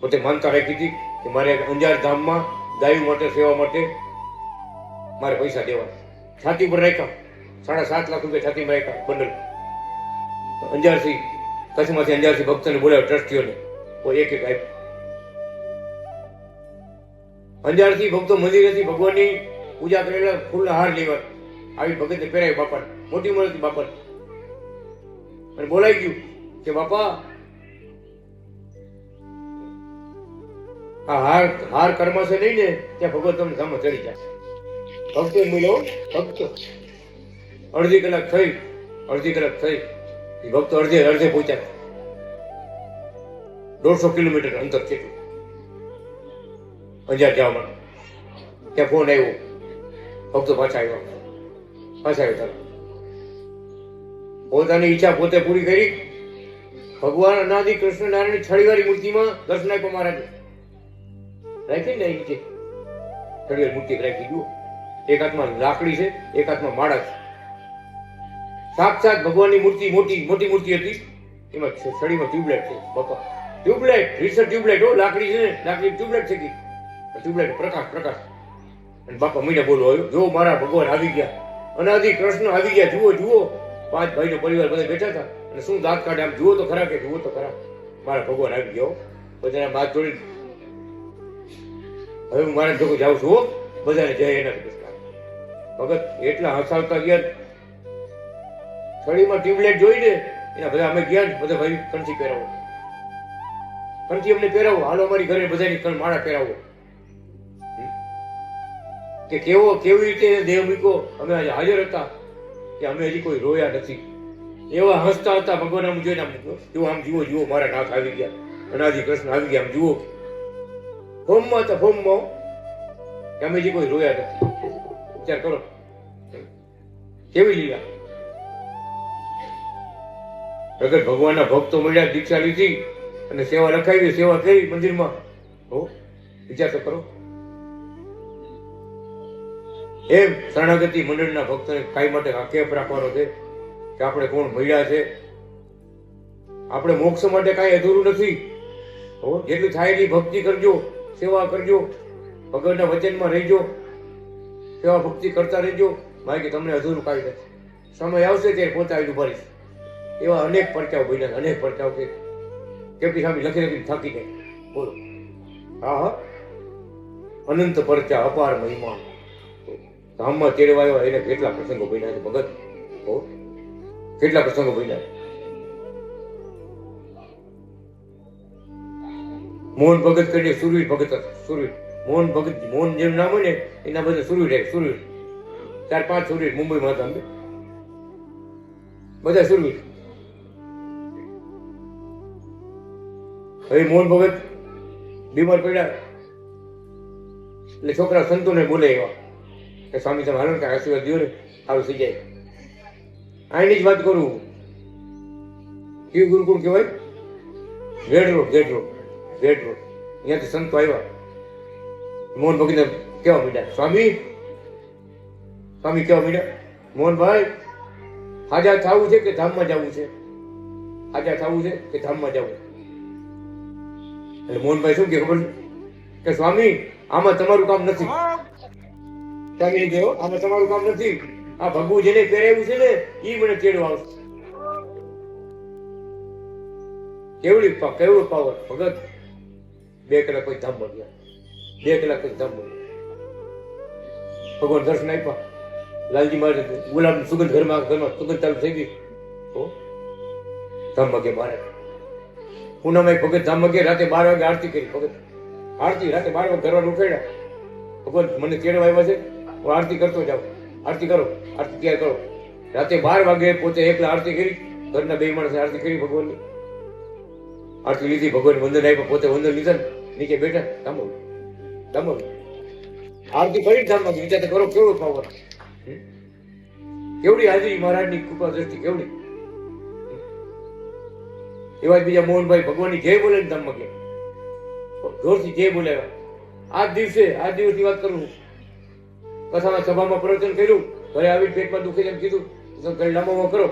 પોતે માનતા રાખી હતી કે મારે અંજાર ધામમાં ગાયો માટે સેવા માટે મારે પૈસા દેવા. છાતી પર રાખ્યા. 7.5 લાખ રૂપિયા છાતીમાં રાખ્યા બંડલ. અંજારથી, કચ્છમાંથી અંજારથી ભક્તોને બોલાવ્યા, ટ્રસ્ટીઓને. કોઈ એક આપ્યું. અંજારથી ભક્તો મંદિરેથી ભગવાનની પૂજા કરેલા ફૂલના હાર લેવા આવી ભગતને પહેરાય બાપાને, મોટી ઉંમર બાપાને. અને બોલાઈ ગયું કે બાપા આ હાર કરમાશે નહીં ને ત્યાં ભગવાન તમને ધામમાં ચડી જાય. ભક્તો મળ્યો, ભક્તો અડધી કલાક થઈ એ ભક્તો અડધે પહોંચ્યા. 150 કિલોમીટર અંતર છે અંજાર જવા માટે. ત્યાં ફોન આવ્યો, ભક્તો પાછા આવ્યા. પોતાની ઈચ્છા પોતે પૂરી કરી. ભગવાન અનાદિ કૃષ્ણ નારાયણની છડીવાળી મૂર્તિમાં દર્શન આપ્યો મહારાજે. રાખી ને નીચે છડીવાળી મૂર્તિ રાખી. જુઓ, એક હાથમાં લાકડી છે, એક હાથમાં માળા છે. સાક્ષાત ભગવાનની મૂર્તિ, મોટી મૂર્તિ હતી. એમાં છડીમાં ટ્યુબલાઇટ છે. બાપા ટ્યુબલાઇટ, રીસર ટ્યુબલાઇટ. લાકડી છે ને, લાકડી ટ્યુબલાઇટ છે કે ટ્યુબલાઇટ પ્રકાશ. અને બાપા મીને બોલો આવ્યો, જો મારા ભગવાન આવી ગયા, અનાદિ કૃષ્ણ આવી ગયા. જુઓ 5 ભાઈનો પરિવાર બધા બેઠા હતા. અને શું દાંત કાઢે, આમ જુઓ તો ખરા કે જુઓ તો ખરા. મારા ભગવાન આવી ગયો બધાને બાદ જોડી હવે હું મારા ભેગું જાઉં છું હો. બધાને જય એના કૃષ્ણ. ભગત એટલા હસાવતા ગયા છડીમાં ટ્યુબલાઇટ જોઈને એના બધા અમે ગયા બધા ભાઈ કંઠી પહેરાવો કંઠી અમને પહેરાવો હાલો અમારી ઘરે બધાની માળા પહેરાવો કે કેવી રીતે દેહ મૂકો અમે આજે હાજર હતા કે અમે હજી કોઈ રોયા નથી એવા હસતા હતા ભગવાન આમ જોઈને આમ જુઓ આમ જુઓ મારા નાથ આવી ગયા અનાદિ કૃષ્ણ આવી ગયા આમ જુઓ હોમમાં હતા હોમમાં કે અમે હજી કોઈ રોયા નથી વિચાર કરો કેવી લીલા પ્રગટ ભગવાનના ભક્તો મળ્યા દીક્ષા લીધી અને સેવા રખાવી સેવા કરી મંદિરમાં હો વિચાર તો કરો એમ શરણાગતિ મંડળના ભક્તોને કાંઈ માટે આ કેપ રાખવાનો છે કે આપણે કોણ મળ્યા છે આપણે મોક્ષ માટે કાંઈ અધૂરું નથી હો જેટલું થાય એટલી ભક્તિ કરજો સેવા કરજો ભગવાનના વચનમાં રહીજો સેવા ભક્તિ કરતા રહેજો ભાઈ કે તમને અધૂરું કાંઈ નથી સમય આવશે ત્યારે પોતે આવી ઉભારીશ એવા અનેક પરચાઓ બન્યા અનેક પરચાઓ કે કેપી સામે લખી લખીને થાકી જાય બોલો હા અનંત પરચા અપાર મહિમા ધામમાં તેડવા આવ્યા એને કેટલા પ્રસંગો બન્યા છે ભગત હો કેટલા પ્રસંગો બન્યા મોહન ભગત કરીને સુરવીર ભગત હતા સુરવીર મોહન ભગત મોહન જેમ નામ હોય ને એના બધા સુરવીર સુરવીર 4-5 સુરવીર મુંબઈમાં હતા અમે બધા સુરવીર હવે મોહન ભગત બીમાર પડ્યા એટલે છોકરા સંતોને બોલે એવા કે સ્વામી તમે હાલો ને કાંઈ આશીર્વાદ દો ને સારું થઈ જાય આની જ વાત કરું કયું ગુરુકુળ કહેવાય ગેટ રોડ અહીંયાથી સંતો આવ્યા મોહન ભગતને કેવા મીડ્યા સ્વામી કેવા મીડ્યા મોહનભાઈ હાજર થવું છે કે ધામમાં જવું છે હાજર થવું છે કે ધામમાં જવું એટલે મોહનભાઈ શું કે ખબર કે સ્વામી આમાં તમારું કામ નથી સ્વામી કહ્યું આમાં તમારું કામ નથી આ ભગવું જેને પહેરાવ્યું છે ને એ મને તેડવા આવશે કેવડું પાવર ભગત 2 કલાક પછી ધામમાં ગયા 2 કલાક પછી ધામમાં ભગવાન દર્શન આપ્યા લાલજી મહારાજ ગુલાબ સુગંધ ઘરમાં સુગંધ ચાલુ થઈ ગઈ ધામમાં ગયા મહારાજ પૂનમ એક ભગત ધામમાં ગયા રાતે 12 વાગે આરતી કરી ભગત આરતી રાતે 12 વાગે ઘરમાં ઉઠાડ્યા ભગવાન મને તેડવા આવ્યા છે હું આરતી કરતો જાઉં આરતી કરો આરતી ક્યારે કરો રાતે 12 વાગે પોતે એકલા આરતી કરી ઘરના 2 માણસે આરતી કરી ભગવાનની આરતી લીધી ભગવાન વંદન આપ્યા પોતે વંદન લીધા નીચે બેઠા ધામો આરતી કરી ધામમાં વિચાર કરો કેવું પાવર કેવડી હાજરી મહારાજની કૃપા દ્રષ્ટિ કેવડી એવા જ બીજા મોહનભાઈ ભગવાનની જય બોલે ને ધામમાં ગયા જોરથી જય બોલાવ્યા આજ દિવસની વાત કરું કથાના સભામાં પ્રવચન કર્યું ઘરે આવીને પેટમાં દુખે એમ કીધું ઘરે લાંબો કરો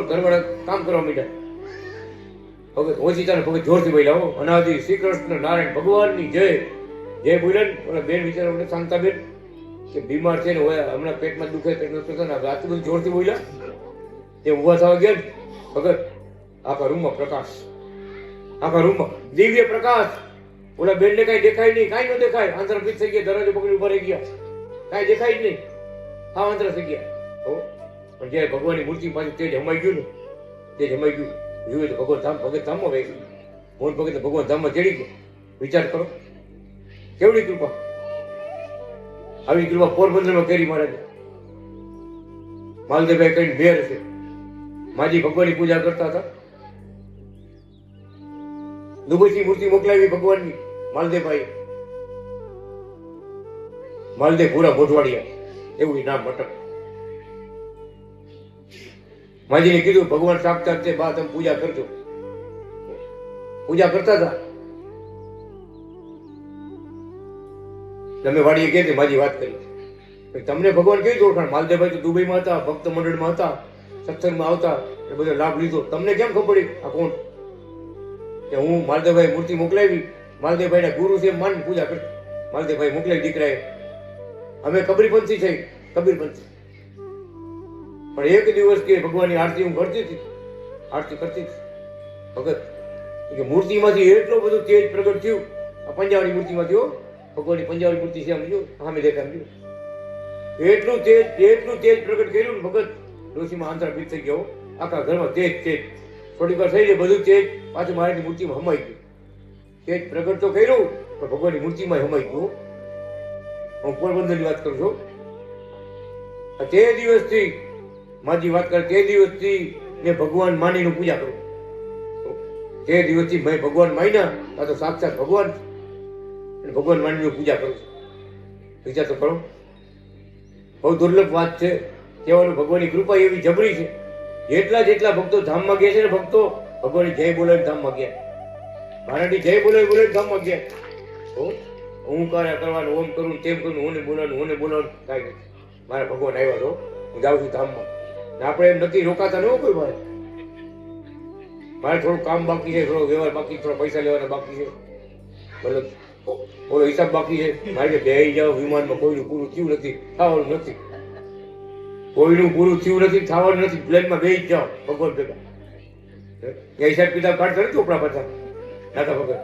ઘરવાળા કામ કરવા માંડ્યા ભગત ઓચિતાને ભગત જોરથી બોલ્યા હો અનાદિ શ્રી કૃષ્ણ નારાયણ ભગવાનની જય બોલ્યા બેન વિચારો શાંતાબેન કે બીમાર છે ને હોય હમણાં પેટમાં દુખે આટલું બધું જોરથી બોલ્યા તે ઉભા થવા ગયા ભગત આખા રૂમમાં દિવ્ય પ્રકાશ ઓલા બેનને કઈ દેખાય નહીં કાંઈ ન દેખાય આંતરપીત થઈ ગયા દરવાજો પકડી ઉભા રહી ગયા કાંઈ દેખાય જ નહીં હા આંતર થઈ ગયા હો પણ જયારે ભગવાનની મૂર્તિ પાછી તે જમાઈ ગયું ને તે જમાઈ ગયું જોયું તો ભગવાન ધામમાં વહી ગયું મોહન ભગત ભગવાન ધામમાં ચડી ગયો વિચાર કરો કેવડી કૃપા આવી કૃપા પોરબંદરમાં કરી મહારાજે માલદેવભાઈ કઈ મેર છે માજી ભગવાનની પૂજા કરતા હતા દુબઈથી મૂર્તિ મોકલાવી ભગવાનની માલદેવ પૂરા મોઢવાડિયા એવું નામ મટક માજીને કીધું ભગવાન સાક્ષાત છે બા તમે પૂજા કરજો પૂજા કરતા હતા તમે વાડીએ કે માજી વાત કરી તમને ભગવાન કેવી ઓળખાણ માલદેવભાઈ તો દુબઈમાં હતા ભક્ત મંડળમાં હતા સત્સંગમાં આવતા એ બધો લાભ લીધો તમને કેમ ખબર પડી આ કોણ કે હું માલદેવભાઈ મૂર્તિ મોકલાવી માલદેવભાઈના ગુરુ છે માન પૂજા કરતી માલદેવભાઈ મોકલાવી દીકરાએ અમે કબીરપંથી થઈ કબીરપંથી પણ એક દિવસ કે ભગવાનની આરતી હું કરતી હતી ભગત કે મૂર્તિમાંથી એટલું બધું તેજ પ્રગટ થયું. આ પંજાબની મૂર્તિમાંથી હો, ભગવાનની પંજાબની મૂર્તિ છે, આમ જો સામે દેખાય જો. એટલું તેજ પ્રગટ કર્યું ને ભગત ડોશીમાં આંતરભીત થઈ ગયો. આખા ઘરમાં તેજ. થોડીક વાર થઈ જાય બધું તેજ પાછું મહારાજની મૂર્તિમાં હમાઈ ગયું. તેજ પ્રગટ તો કર્યું પણ ભગવાનની મૂર્તિમાં હમાઈ ગયું. હું પોરબંદરની વાત કરું છું. તે દિવસથી માજી વાત કરે, તે દિવસથી મેં ભગવાન માનીનું પૂજા કરું. તે દિવસથી મેં ભગવાન માન્યા, આ તો સાક્ષાત ભગવાન અને ભગવાન માનીની પૂજા કરું. વિચાર તો કરો, બહુ દુર્લભ વાત છે. કહેવાનું ભગવાનની કૃપા એવી જબરી છે. જેટલા ભક્તો ધામમાં ગયા છે ને, ભક્તો ભગવાનની જય બોલાવી ધામમાં ગયા. મહારાજની જય બોલાવી ધામમાં ગયા. હું કરવાનું, ઓમ કરું, તેમ કરું, હું બોલાવાનું કાંઈ નથી. મારા ભગવાન આવ્યા છો, હું જાઉં છું ધામમાં. આપણે એમ નથી રોકાતા ન કોઈ મારે થોડું કામ બાકી છે, થોડો વ્યવહાર બાકી, થોડા પૈસા લેવાના બાકી છે, મતલબ ઓલો હિસાબ બાકી છે. મારે કે બેહી જાઓ વિમાનમાં, કોઈનું પૂરું થયું નથી, થવાનું નથી, કોઈનું પૂરું થયું નથી, થવાનું નથી, પ્લેનમાં બેહી જ જાઓ ભગવાન ભેગા. એ હિસાબ કિતાબ કાઢતા નથી ચોપડા પાછા નાતા વગર.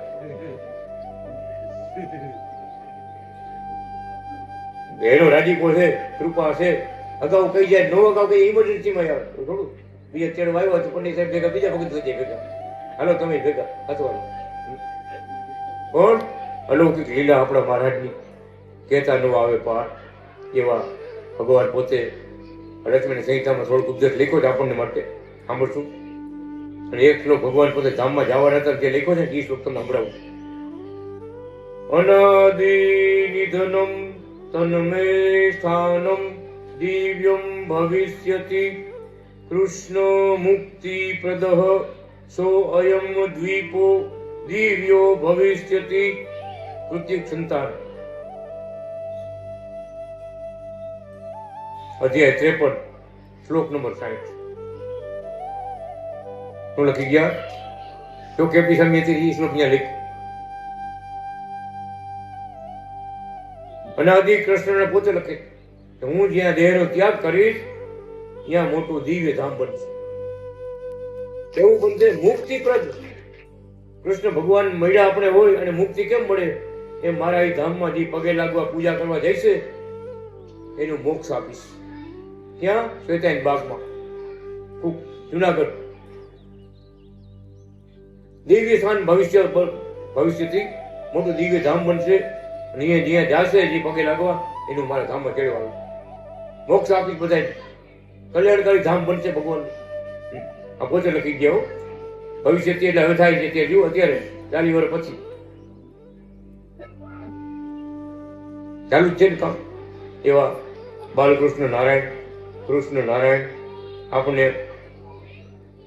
એનો રાજીપો છે, કૃપા છે. અગાઉ કહી જાય, નો અગાઉ કઈ ઇમરજન્સીમાં આવે થોડું બીજા ચેડ આવ્યો તો પંડિત સાહેબ ભેગા બીજા વખત થઈ જાય ભેગા. હાલો તમે ભેગા અથવાનું. પણ અલૌકિક લીલા આપણા મહારાજની કહેતા ન આવે પાર એવા ભગવાન પોતે રચમણી સંહિતામાં થોડુંક ઉપદેશ લખ્યો છે આપણને માટે, સાંભળશું. અને એક શ્લોક ભગવાન પોતે ધામમાં જવાના હતા જે લખ્યો છે એ શ્લોક તમને સંભળાવું. અનાદિ નિધનમ તન્મે સ્થાનમ દિવ્યમ ભવિષ્યતિ કૃષ્ણ મુક્તિ પ્રદઃ સો અયમ દ્વીપો દિવ્યો ભવિષ્યતિ. કૃતિક સંતાન અધ્યાય 53 શ્લોક નંબર 60. શું લખી ગયા? તો કેપી સ્વામી એ શ્લોક ત્યાં લખ્યું. અનાદિ કૃષ્ણને પોતે લખે કે હું જ્યાં દેહનો ત્યાગ કરીશ ત્યાં મોટું દિવ્ય ધામ બનશે. એવું બનશે મુક્તિપ્રદ. કૃષ્ણ ભગવાન મળ્યા આપણે હોય અને મુક્તિ કેમ મળે? એ મારા એ ધામમાં જે પગે લાગવા પૂજા કરવા જઈશે એનું મોક્ષ આપીશ. ક્યાં? શ્વેતાયન બાગમાં, જુનાગઢ. દિવ્ય સ્થાન ભવિષ્યથી મોટું દિવ્ય ધામ બનશે. અને જ્યાં જાશે જે પગે લાગવા એનું મારા ધામમાં ચડવાનું મોક્ષ આપીશ. બધા કલ્યાણકારી ધામ બનશે ભગવાન. આ પોતે લખી ગયા હો. ભવિષ્યથી એટલે હવે થાય છે તે જુઓ, અત્યારે 40 વર્ષ પછી ચાલુ જ છે ને કામ. એવા બાલકૃષ્ણ નારાયણ, કૃષ્ણ નારાયણ આપણને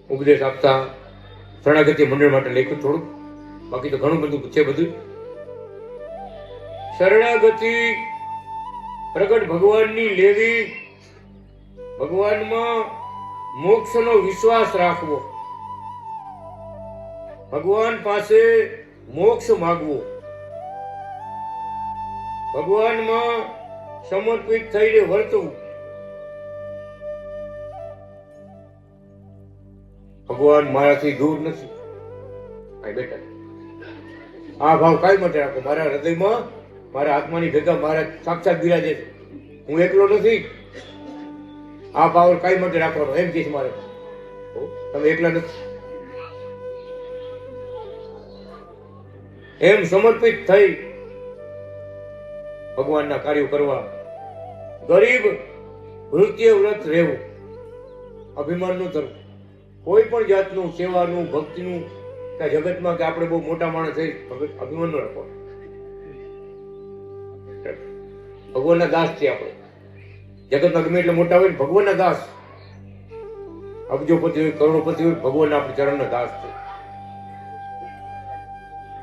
ઉપદેશ આપતા શરણાગતિ મંડળ માટે લખ્યું થોડું, બાકી તો ઘણું બધું છે. બધું શરણાગતિ પ્રગટ ભગવાનની લેવી, ભગવાનમાં મોક્ષનો વિશ્વાસ રાખવો, ભગવાન પાસે મોક્ષ માગવો, ભગવાનમાં સમર્પિત થઈને વર્તવું. ભગવાન મારાથી દૂર નથી. બેટા આ ભાવ કઈ માટે રાખો? મારા હૃદયમાં, મારા આત્માની ભેગા મારા સાક્ષાત બિરાજે છે. હું એકલો નથી. આ પાવર કઈ માટે રાખવાનો? એમ કે મારે તમે એકલા નથી. એમ સમર્પિત થઈ ભગવાનના કાર્યો કરવા. ગરીબ ભૃત્ય વ્રત રહેવું, અભિમાન નું ધરવું. કોઈ પણ જાતનું સેવાનું, ભક્તિનું કે જગતમાં કે આપણે બહુ મોટા માણસ થઈ અભિમાન ન રાખવાનું. ભગવાનના દાસ છે આપણે. જગતમાં ગમે એટલે મોટા હોય, ભગવાનના દાસ. અબજોપતિ હોય, કરોડોપતિ હોય, ભગવાનના આપણે ચરણના દાસ છે.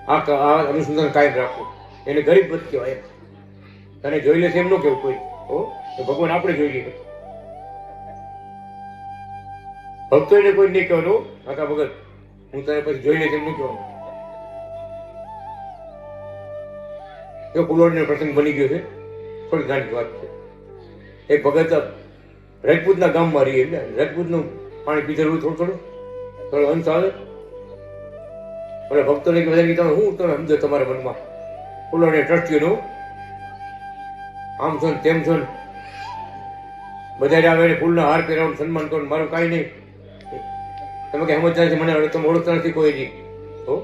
આ અનુસંધાન કાયમ રાખવું. એને ગરીબ મત કહેવાય. તને જોઈ લે એમ ન કેવું કોઈ. ભગવાન આપણે જોઈ લઈએ. ભક્તો એને કોઈ નહીં કહેવાનું, કાકા ભગત હું તને પછી જોઈ લે એમ નહીં કહેવાનું. જો ફુલોડનો પ્રસંગ બની ગયો છે, થોડી નાની વાત છે. એક ભગત રાજપૂતના ગામમાં રહીએ, એટલે રાજપૂતનું પાણી પીધેલું થોડું અંશ આવે. ઓલા ભક્તોને કે બધા તમે હું તમે સમજો તમારા મનમાં ઓલોને ટ્રસ્ટીનું આમ છો ને તેમ છો ને બધા આવે ને ફૂલના હાર પહેરાવું સન્માન કરું મારું કાંઈ નહીં. તમે કઈ સમજતા નથી મને તમે ઓળખતા નથી કોઈ નહીં. હો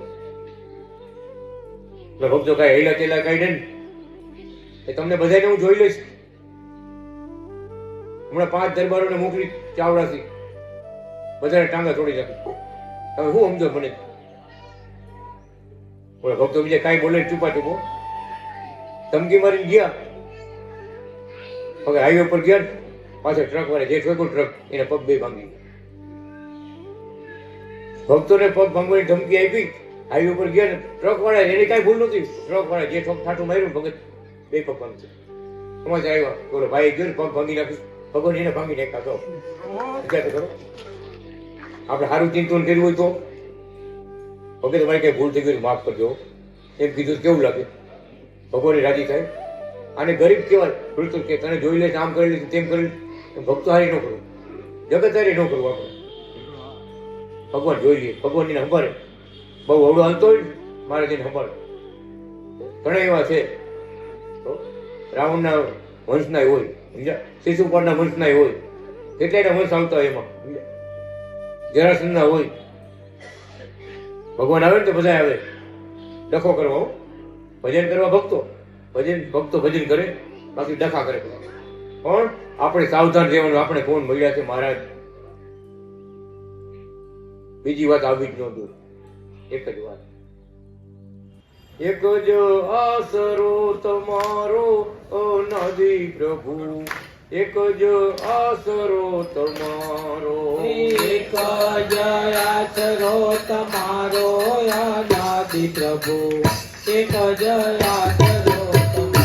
એટલે ભક્તો કાંઈ હેલા તેલા કાંઈ નહીં એ તમને બધાને હું જોઈ લઈશ. હમણાં 5 દરબારોને મોકલી ચાવડાથી બધાને ટાંગા તોડી નાખી. તમે શું સમજો મને? ઓલા ભક્તો બીજા કાંઈ બોલે ચૂપા ચૂપો ધમકી મારીને ગયા. હવે હાઈવે પર ગયા પાછળ ટ્રક વાળા જે ઠોકો ટ્રક એને પગ બે ભાંગી. ભક્તોને પગ ભાંગવાની ધમકી આપી. હાઈવે પર ગયા ને ટ્રક વાળા એની કાંઈ ભૂલ નથી. ટ્રક વાળા જે ઠોક ઠાઠું માર્યું ભગત બે પગ ભાંગી. સમાચાર આવ્યા બોલો ભાઈ ગયો ને પગ ભાંગી નાખ્યું. ભગવાન એને ભાંગી નાખ્યા તો વિચાર તો કરો. આપણે સારું ચિંતન કર્યું હોય તો ઓકે તમારી કઈ ભૂલ થઈ ગઈ માફ કરજો એમ કીધું કેવું લાગે? ભગવાન રાજી થાય. આને ગરીબ કહેવાય. ખુલતું કે તને જોઈ લે આમ કરી લે તેમ કરી લે. ભક્તો હારી ન કરવું, જગત હારી ન કરવું. આપણે ભગવાન જોઈ લઈએ. ભગવાન એને સંભાળે. બહુ અવડો હાલતો હોય ને મારે તેને સંભાળે. ઘણા એવા છે રાવણના વંશના હોય સમજ્યા, શિશુપાળના વંશના હોય, કેટલાયના વંશ આવતા હોય એમાં સમજ્યા, જરાસંધના હોય. ભગવાન આવે ને તો બધા આવે ડખો કરવા, ભજન કરવા ભક્તો ભજન કરે, બાકી ડખા કરે. પણ આપણે સાવધાન રહેવાનું. આપણે કોણ મળ્યા છે મહારાજ? બીજી વાત આવી જ ન દો. એક જ વાત, એક જ આસરો તમારો અનાદિ પ્રભુ, એક જ આસરો તમારો, એક જ આસરો તમારો અનાદિ પ્રભુ, એક જ આસરો તમારો.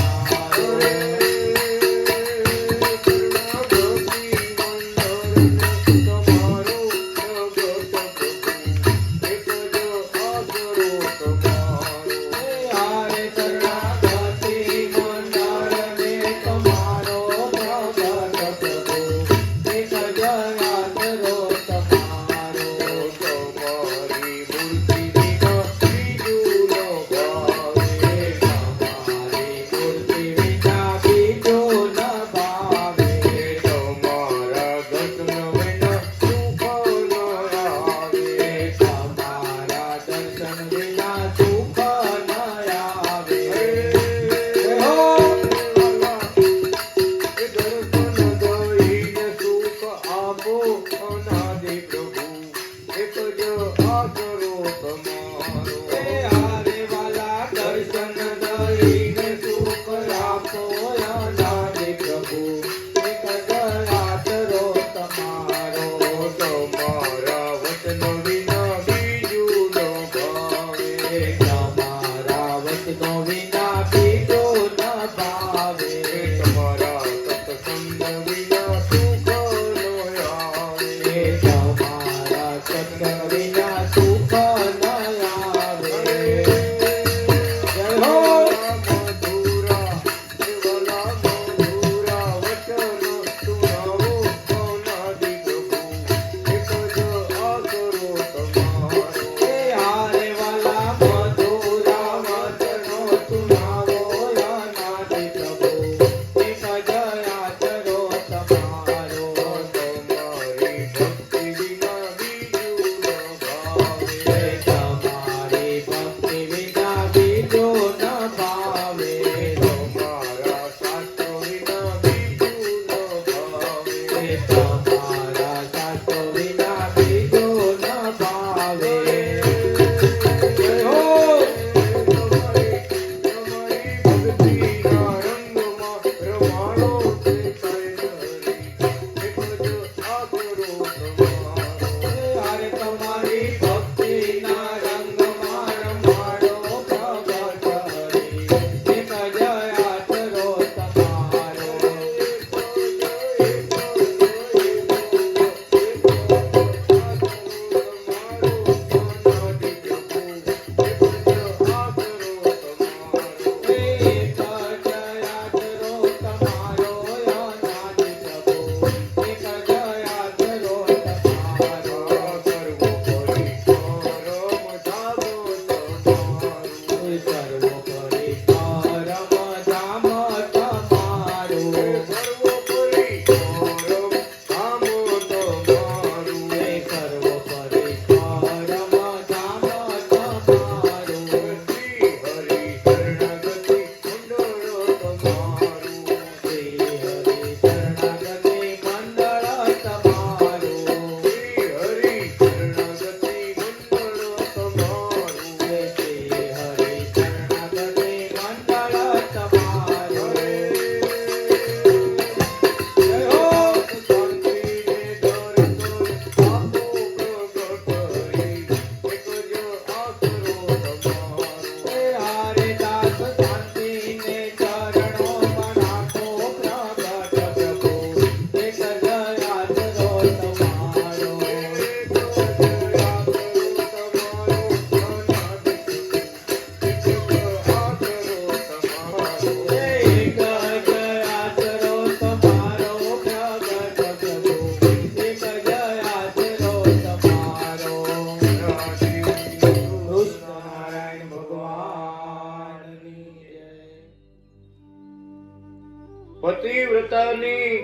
પતિવ્રતાની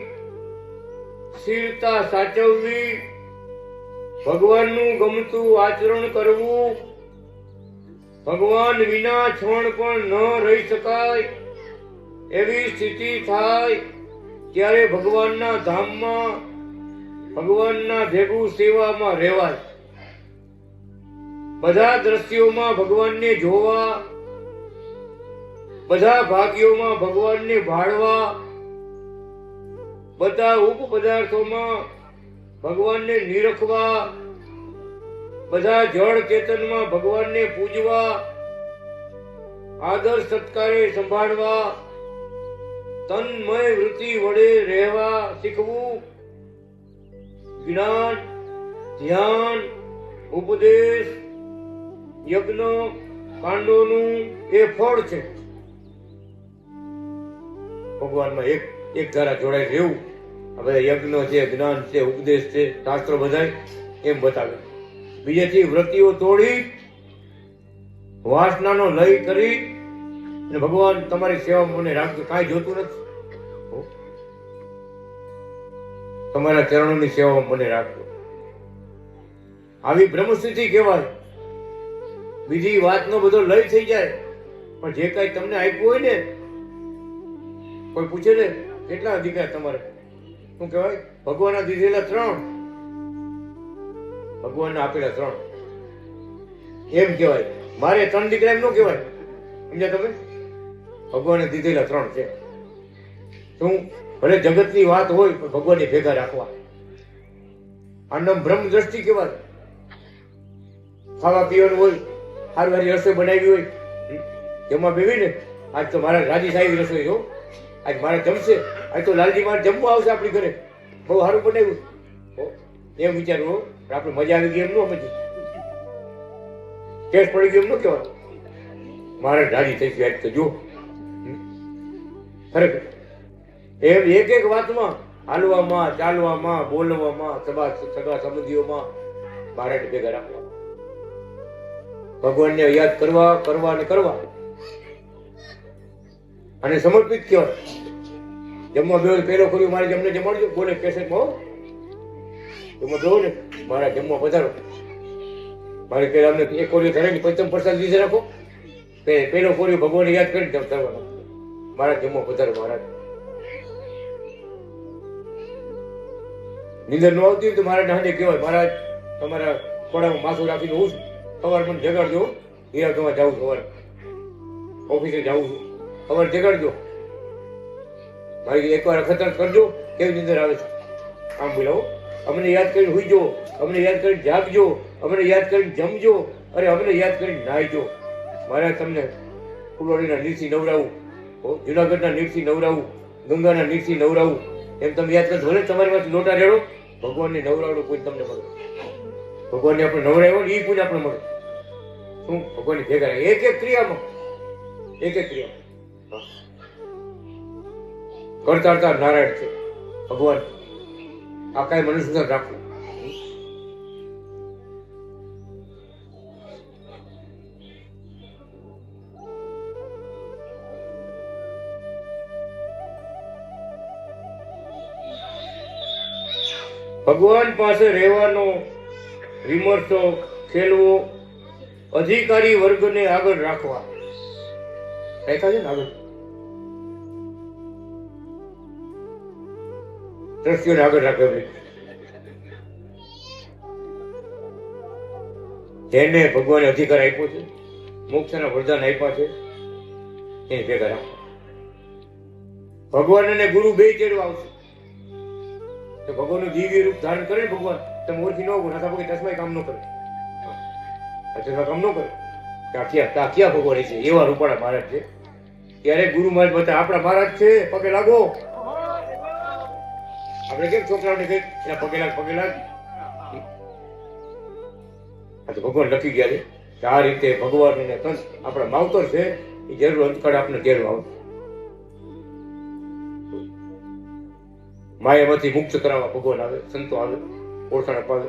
શીલતા સાચવવી, ભગવાનનું ગમતું આચરણ કરવું, ભગવાન વિના ક્ષણ પણ ન રહી શકાય એવી સ્થિતિ થાય ત્યારે ભગવાનના ધામમાં ભગવાનના ભેગું સેવામાં રહેવાય. બધા દ્રશ્યોમાં ભગવાનને જોવા, બધા ભાગ્યોમાં ભગવાનને ભાળવા, બધા ઉપપદાર્થોમાં ભગવાનને નિરખવા, બધા જળ ચેતનમાં ભગવાનને પૂજવા, આદર સત્કારે સંભાળવા, તન્મય વૃત્તિ વડે રહેવા શીખવું. જ્ઞાન, ધ્યાન, ઉપદેશ, યજ્ઞ, કાંડોનું એ ફળ છે. ભગવાનમાં એક ધારા જોડાઈ રહેવું. આ બધા યજ્ઞ છે, જ્ઞાન છે, ઉપદેશ છે, શાસ્ત્રો બધાય એમ બતાવે. બીજેથી વૃત્તિઓ તોડી, વાસનાનો લય કરી અને ભગવાન તમારી સેવામાં મને રાખજો. કાંઈ જોતું નથી, તમારા ચરણોની સેવામાં મને રાખજો. આવી બ્રહ્મસ્થિતિ કહેવાય. બીજી વાતનો બધો લય થઈ જાય, પણ જે કાંઈ તમને આપ્યું હોય ને, કોઈ પૂછે ને કેટલા અધિકાર તમારે, શું કહેવાય? ભગવાનના દીધેલા 3, ભગવાનના આપેલા 3 એમ કહેવાય. મારે 3 દીકરા એમ ન કહેવાય, સમજ્યા તમે? ભગવાને દીધેલા 3 છે. શું ભલે જગતની વાત હોય પણ ભગવાનને ભેગા રાખવા. આનંદ બ્રહ્મ દ્રષ્ટિ કહેવાય. ખાવા પીવાનું હોય, સારી વારી રસોઈ બનાવી હોય, જમવા બેવી ને, આજ તો મારા રાજી સાહેબ રસોઈ જો, આજ મારે જમશે, આજ તો લાલજી મારે જમવા આવશે આપણી ઘરે, બહુ સારું બનાવ્યું, એમ વિચારવું. આપણે મજા આવી ગઈ એમ ન સમજી, ટેસ્ટ પડી ગયું એમ ન કહેવાય. મારે રાજી થઈ ગયું આજ તો જો. ખરેખર એમ એક વાતમાં, હાલવામાં, ચાલવામાં, બોલવામાં, સગા સંબંધીઓમાં મારે ભેગા રાખવા. ભગવાનને યાદ કરવા અને કરવા, અને સમર્પિત કહેવાય. જમવા બેહો પેલો કર્યું મારે જમને જમાડજો, બોલે કેસેટમાં જમવા બેહો ને મારા જમવા પધારો. મારે પેલા અમને એક કોરિયો ધરે ને પંચમ પ્રસાદ લીધે રાખો, પેલો કોરિયો ભગવાનને યાદ કરીને ધરવાનો. મારા જમવા પધારો મહારાજ. નીંદર ન આવતી હોય તો મારા હાંડે કહેવાય, મહારાજ તમારા ખોડામાં માથું રાખીને હું સવારે મને જગાડજો, હીરા ગવા જાઉં છું, સવારે ઓફિસે જાઉં છું, સવારે જગાડજો. મારી એકવાર અખતર કરજો કેવી નીંદર આવે છે. આમ બોલાવો, અમને યાદ કરીને હુઈજો, અમને યાદ કરીને જાગજો, અમને યાદ કરીને જમજો, અરે અમને યાદ કરીને નાહીજો. મારે તમને ફુલવાડીના નીરથી નવરાવું, જુનાગઢના નીરથી નવરાવું, ગંગાના નીરથી નવરાવું. એમ તમે યાદ કરજો. ભલે તમારી પાસે લોટા રેડો, ભગવાનને નવરાવડો કોઈ તમને મળે. ભગવાનને આપણે નવરાવ્યો ને એ પૂજા આપણે મળે. શું ભગવાનની ભેગા એક ક્રિયામાં, એક ક્રિયામાં કરતા નારાયણ છે ભગવાન. આ કાંઈ મનુષ્ય રાખવું. ભગવાન પાસે રહેવાનો, વિમર્શો, ખેલવો, અધિકારી વર્ગને આગળ રાખવા. રાખ્યા છે ને આગળ, દ્રશ્યોને આગળ રાખે. જેને ભગવાને અધિકાર આપ્યો છે, મોક્ષના વરદાન આપ્યા છે, એને ભેગા રાખવા. ભગવાન અને ગુરુ બે ચેડવા આવશે. ભગવાનનું દિવ્ય રૂપ ધારણ કરે ને ભગવાન, તમે ઓળખી ન હોય, નાથા પગે ચશ્મા કામ ન કરે, ચશ્મા કામ ન કરે. ક્યાં ભગવાન છે? એવા રૂપાળા મહારાજ છે. ત્યારે ગુરુ મહારાજ બતા આપણા મહારાજ છે, પગે લાગો. આપણે કેમ છોકરાઓને કઈ એના પગે લાગ. આ તો ભગવાન લખી ગયા છે કે આ રીતે ભગવાન અને સંત આપણા માવતર છે, એ જરૂર અંતકાળ આપણે તેડવા આવશે. માયામાંથી મુક્ત કરાવવા ભગવાન આવે, સંતો આવે, ઓળખાણ અપાવે.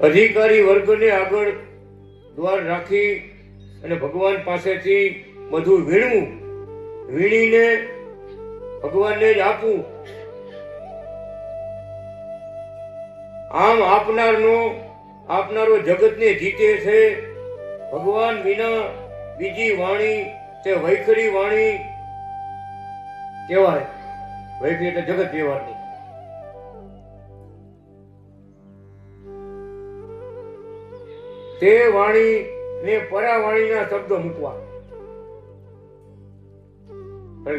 અધિકારી વર્ગને આગળ દ્વાર રાખી અને ભગવાન પાસેથી બધું વીણવું, વીણીને ભગવાનને જ આપવું. આમ આપનારો જગતને જીતે છે. ભગવાન વિના બીજી વાણી તે વૈખરી વાણી કહેવાય. વૈખરી એટલે જગત વ્યવહારની. તે વાણી ને પરાવાણીના શબ્દો મૂકવા.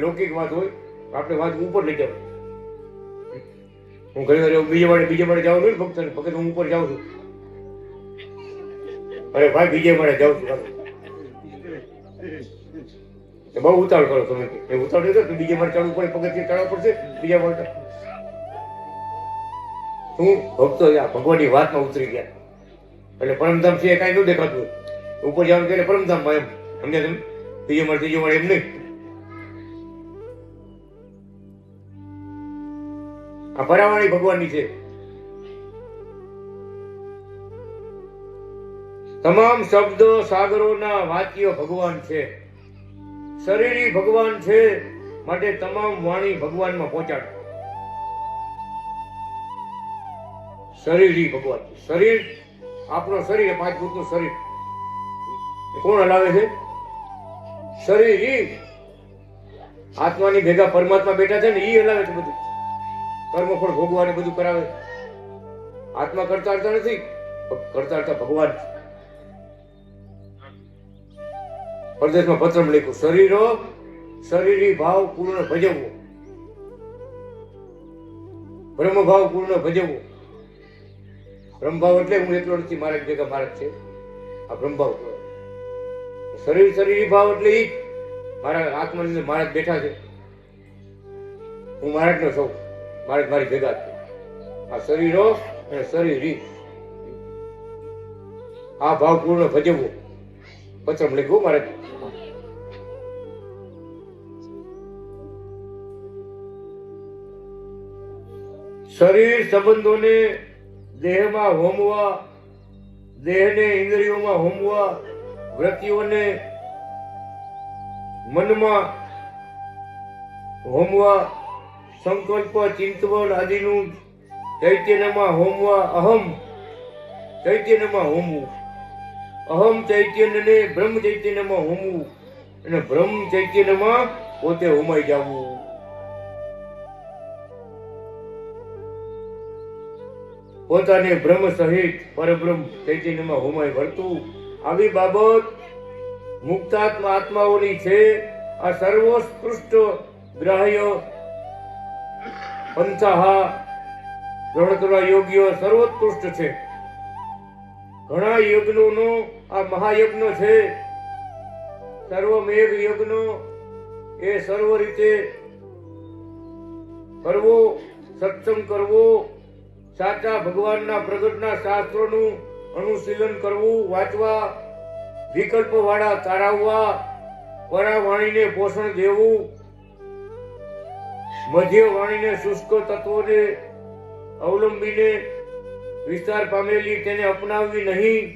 લૌકિક વાત હોય આપણે વાત ઉપર લઈ જવાય. હું ઘણી વાર બીજે માળે જાઉં છું ભક્ત હું ઉપર જાઉં છું. અરે ભાઈ બીજે માળે જાઉં છું, બહુ ઉતાવળ કરો તમે. એ ઉતાવળ નહીં તો બીજે માળે ચડવું પડે, પગથિયે ચડવા પડશે બીજા માળે. શું ભક્તો ભગવાનની વાતમાં ઉતરી ગયા એટલે પરમધામ છે કાંઈ ન દેખાતું. ઉપર જવાનું ત્યારે પરમધામમાં એમ સમજ્યા તમે? બીજે માળે ત્રીજો માળે એમ નહીં. આ પરાવાણી ભગવાનની છે. તમામ શબ્દ સાગરોના વાક્ય ભગવાન છે. શરીરી ભગવાન છે, માટે તમામ વાણી ભગવાનમાં પહોંચાડો. શરીરી ભગવાન. શરીર આપણો શરીર 5 ભૂતનું શરીર કોણ હલાવે છે? શરીર. આત્માની ભેગા પરમાત્મા બેઠા છે ને, એ હલાવે છે બધું. કર્મફળ ભોગવાને બધું કરાવે. આત્મા કરતા નથી, કરતા ભગવાન. પરદેશમાં પત્રમ લખ્યું, શરીરી ભાવ પૂર્ણ ભજવવો, બ્રહ્મ ભાવ પૂર્ણ ભજવવો. બ્રહ્મ ભાવ એટલે હું એકલો નથી, મારા ભેગા મારા છે. આ બ્રહ્મ ભાવ કહેવાય. શરીરી ભાવ એટલે એ મારા આત્માની અંદર મારા બેઠા છે. હું મારા જ નો સૌ, મારી ભેગા છે. આ શરીરો અને શરીરી આ ભાવ પૂર્ણ ભજવવો. પત્રમ લખ્યું મારે. શરીર સંબંધોને દેહમાં હોમવા, દેહને ઇન્દ્રિયોમાં હોમવા, વૃત્તિઓને મનમાં હોમવા, સંકલ્પ ચિંતવન આદિનું ચૈતન્યમાં હોમવા. અહમ ચૈતન્યમાં હોમવું, અહમ ચૈતન્યને બ્રહ્મ ચૈતન્યમાં હોમવું અને બ્રહ્મ ચૈતન્યમાં પોતે હોમાઈ જવું. પોતાને બ્રહ્મ સહિત પરબ્રહ્મ ચૈતન્યમાં હોમાઈ વર્તું. આવી બાબત મુક્તાત્મા આત્માઓની છે. આ સર્વોત્કૃષ્ટ ગ્રાહ્ય પંથા ગ્રહણ કરવા યોગ્ય સર્વોત્કૃષ્ટ છે. ઘણા યજ્ઞોનો આ મહાયજ્ઞ છે. સર્વમેઘ યજ્ઞ એ સર્વ રીતે કરવો, સત્સંગ કરવો, સાચા ભગવાનના પ્રગટના શાસ્ત્રોનું અનુશીલન કરવું, વાંચવા, વિકલ્પ વાળા તારાવવા, પરાવાણીને પોષણ દેવું, મધ્ય વાણીને શુષ્ક તત્વોને અવલંબીને વિસ્તાર પામેલી તેને અપનાવવી નહીં,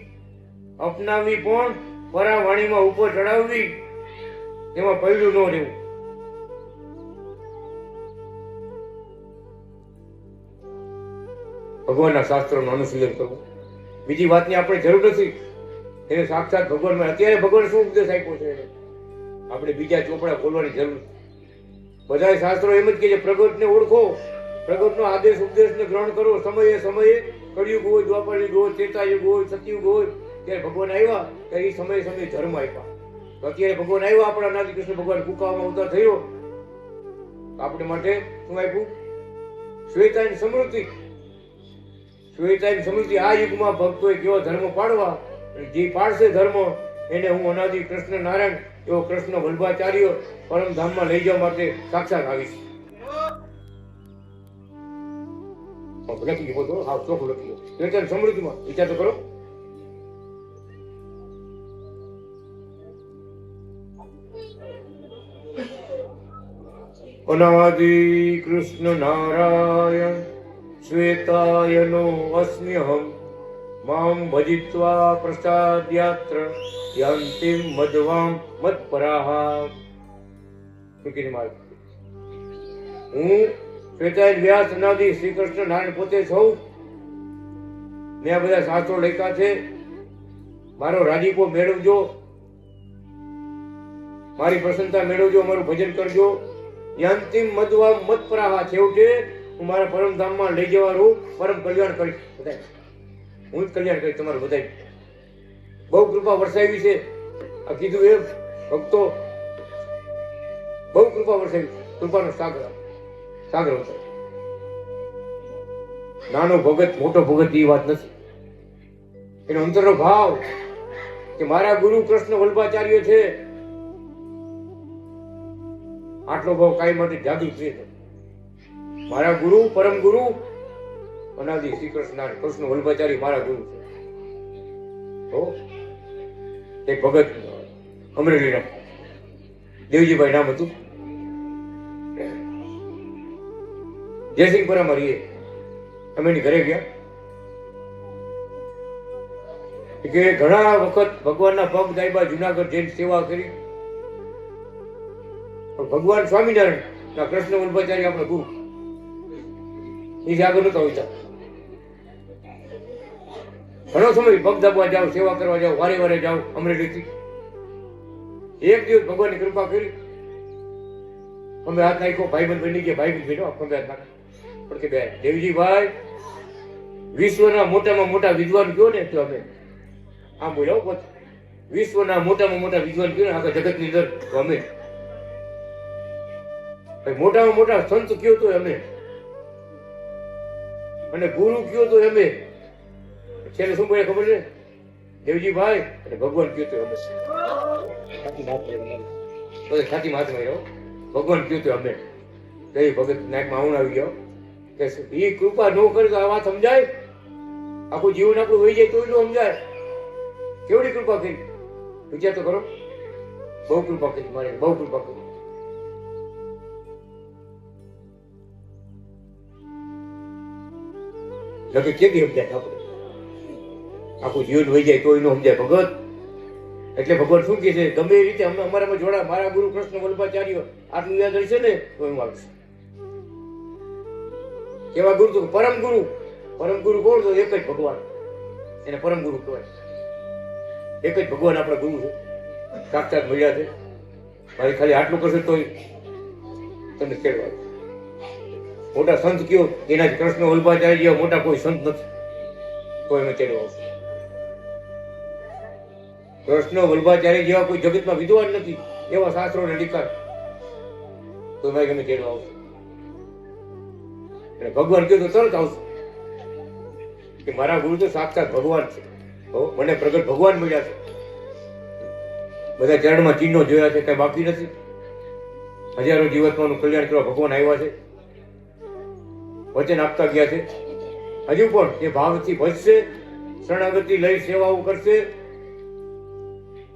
અપનાવવી પણ પરાવાણીમાં ઉપર ચડાવવી, તેમાં પૈડું ન રહેવું. ભગવાનના શાસ્ત્રોનું અનુશીલન કરવું. બીજી વાતની આપણે જરૂર નથી. એને સાક્ષાત ભગવાનમાં અત્યારે ભગવાન શું ઉપદેશ આપ્યો છે એને આપણે બીજા ચોપડા ખોલવાની જરૂર નથી. બધા શાસ્ત્રો એમ જ કે છે પ્રગટને ઓળખો, પ્રગટનો આદેશ ઉપદેશને ગ્રહણ કરો. સમયે સમયે કળિયુગ હોય, દ્વાપરયુગ હોય, ત્રેતાયુગ હોય, સતયુગ હોય, ત્યારે ભગવાન આવ્યા ત્યારે એ સમયે સમયે ધર્મ આપ્યા. તો અત્યારે ભગવાન આવ્યા, આપણા નાથી કૃષ્ણ ભગવાન કુકામાં અવતાર થયો, આપણે માટે શું આપ્યું? શ્વેતાની સમૃદ્ધિ. શ્વેતાની સમૃદ્ધિ. આ યુગમાં ભક્તોએ કેવો ધર્મ પાડવા, જે પાડશે ધર્મ એને હું અનાદિ કૃષ્ણ નારાયણ એવો કૃષ્ણ વલ્ભાચાર્ય પરમધામમાં લઈ જવા માટે સાક્ષાત આવીશ. લખી ગયો બધો, હા ચોખ્ખું લખી ગયો. શ્વેતાની સમૃદ્ધિમાં વિચાર તો કરો. અનાદિ કૃષ્ણ નારાયણ શ્વેતાયનો અસ્મ્યહમ મામ ભજિત્વા પ્રસાદ્યાત્ર યાન્તિમ મધવામ મત્પરાહ. સુખીની માર્ગ. હું શ્વેતાયન વ્યાસ અનાદિ શ્રી કૃષ્ણ નારાયણ પોતે છું. મેં આ બધા શાસ્ત્રો લખ્યા છે. મારો રાજીપો મેળવજો, મારી પ્રસન્નતા મેળવજો, મારું ભજન કરજો. યાંતિમ મધવા મત્પરાહ. છેવટે હું મારા પરમધામમાં લઈ જવાનું પરમ કલ્યાણ કરીશ. બધાય હું જ કલ્યાણ કરીશ તમારું. બધાય બહુ કૃપા વરસાવી છે. આ કીધું એ ભક્તો બહુ કૃપા વરસાવી. કૃપાનો સાગર સાગર વરસાવી. નાનો ભગત મોટો ભગત એ વાત નથી. એનો અંતરનો ભાવ કે મારા ગુરુ કૃષ્ણ વલ્લભાચાર્ય છે, આટલો ભાવ કાયમ માટે જાગૃત છે. મારા ગુરુ પરમ ગુરુ અનાદિ શ્રી કૃષ્ણ વલ્લભાચાર્ય મારા ગુરુ છે. તો એક ભગત અમરેલીના દેવજીભાઈ નામ હતું. જયસિંહપુરામાં રહીએ. અમે એની ઘરે ગયા કે ઘણા વખત ભગવાનના પગ દાયબા જુનાગઢ જઈને સેવા કરી. ભગવાન સ્વામિનારાયણ ના કૃષ્ણ વલ્લભાચાર્ય આપણા ગુરુ એ આગળ નતા હોતા. ઘણો સમય પગ દાબવા જાઓ, સેવા કરવા જાઓ, વારે વારે જાઓ અમરેલીથી. એક દિવસ ભગવાનની કૃપા કરી, અમે હાથ નાખ્યો. ભાઈબંધ બની ગયા. ભાઈબંધ બન્યો અમે હાથ નાખ્યો. પણ કે બે દેવજીભાઈ વિશ્વના મોટામાં મોટા વિદ્વાન કયો ને તો અમે આમ બોલ્યો પોતે. વિશ્વના મોટામાં મોટા વિદ્વાન કયો ને આખા જગતની અંદર તો અમે. મોટામાં મોટા સંત કયો તો અમે, અને ગુરુ કયો તો અમે. છેલ્લે શું બોલે ખબર છે? દેવજીભાઈ અને ભગવાન કયો તો અમે. છાતી હાથમાં રહ્યો. ભગવાન કયો તો અમે. એ ભગત નાકમાં આવું આવી ગયો કે એ કૃપા ન કરે તો આ વાત સમજાય? આખું જીવન આપણું વહી જાય તો એટલું સમજાય. કેવડી કૃપા કરી વિચાર તો કરો. બહુ કૃપા કરી મારે, બહુ કૃપા કરી. લગે કેવી સમજાય આપણે? આખું જીવન વહી જાય તો એનું સમજાય ભગત. એટલે ભગવાન શું કહે છે? ગમે એ રીતે અમે અમારામાં જોડા. મારા ગુરુ કૃષ્ણ વલ્લભાચાર્ય આટલું યાદ રહેશે ને તો એમ આવશે. કેવા ગુરુ તો પરમ ગુરુ. પરમ ગુરુ કોણ? તો એક જ ભગવાન. એને પરમ ગુરુ કહેવાય. એક જ ભગવાન આપણા ગુરુ છે, સાક્ષાત મળ્યા છે. મારી ખાલી આટલું કરશે તો તમને કેળવા. મોટા સંત કયો એના જ કૃષ્ણ વલ્લભાચાર્ય જેવા મોટા કોઈ સંત નથી તો એમને તેડવા આવશે. કૃષ્ણ વલ્લભાચાર્ય જેવા કોઈ જગતમાં વિદ્વાન નથી એવા શાસ્ત્રોને લીકાર તો એમાં ગમે તેડવા આવશે. એટલે ભગવાન કયો તો તરત આવશે કે મારા ગુરુ તો સાક્ષાત ભગવાન છે. મને પ્રગટ ભગવાન મળ્યા છે. બધા ચરણમાં ચિહ્નો જોયા છે, કઈ બાકી નથી. હજારો જીવાત્માનું કલ્યાણ કરવા ભગવાન આવ્યા છે, વચન આપતા ગયા છે. હજુ પણ એ ભાવથી ભજશે, શરણાગતિ લઈ સેવાઓ કરશે,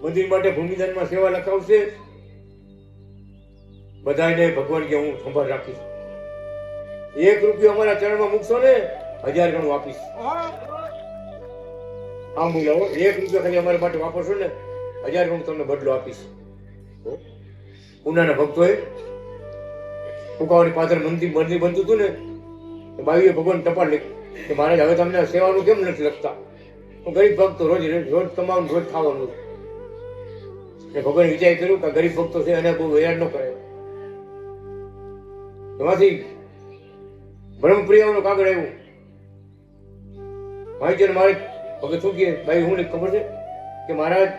મંદિર માટે ભૂમિદાનમાં સેવા લખાવશે. બધાને ભગવાન કે હું સંભાળ રાખીશ. 1 રૂપિયો અમારા ચરણમાં મૂકશો ને 1000 ગણું આપીશ. આમ બોલાવો, 1 રૂપિયો ખાલી અમારા માટે વાપરશો ને 1000 ગણું તમને બદલો આપીશ. ઉનાના ભક્તોએ ફુકાવાની પાછળ મંદિર બનતું હતું ને, બાવીએ ભગવાન ટપાલ લખ્યું કે મહારાજ હવે તમને સેવાનું કેમ નથી લખતા? હું ગરીબ ભક્તો રોજ કમાવાનું, રોજ ખાવાનું. ભગવાન વિચાર કર્યું કે ગરીબ ભક્તો છે અને બહુ હેરાન ન કરે. એમાંથી બ્રહ્મપ્રિયાનું કાગળ આવ્યું. ભાઈચંદ મહારાજ ભગત શું કહે? ભાઈ હું ખબર છે કે મહારાજ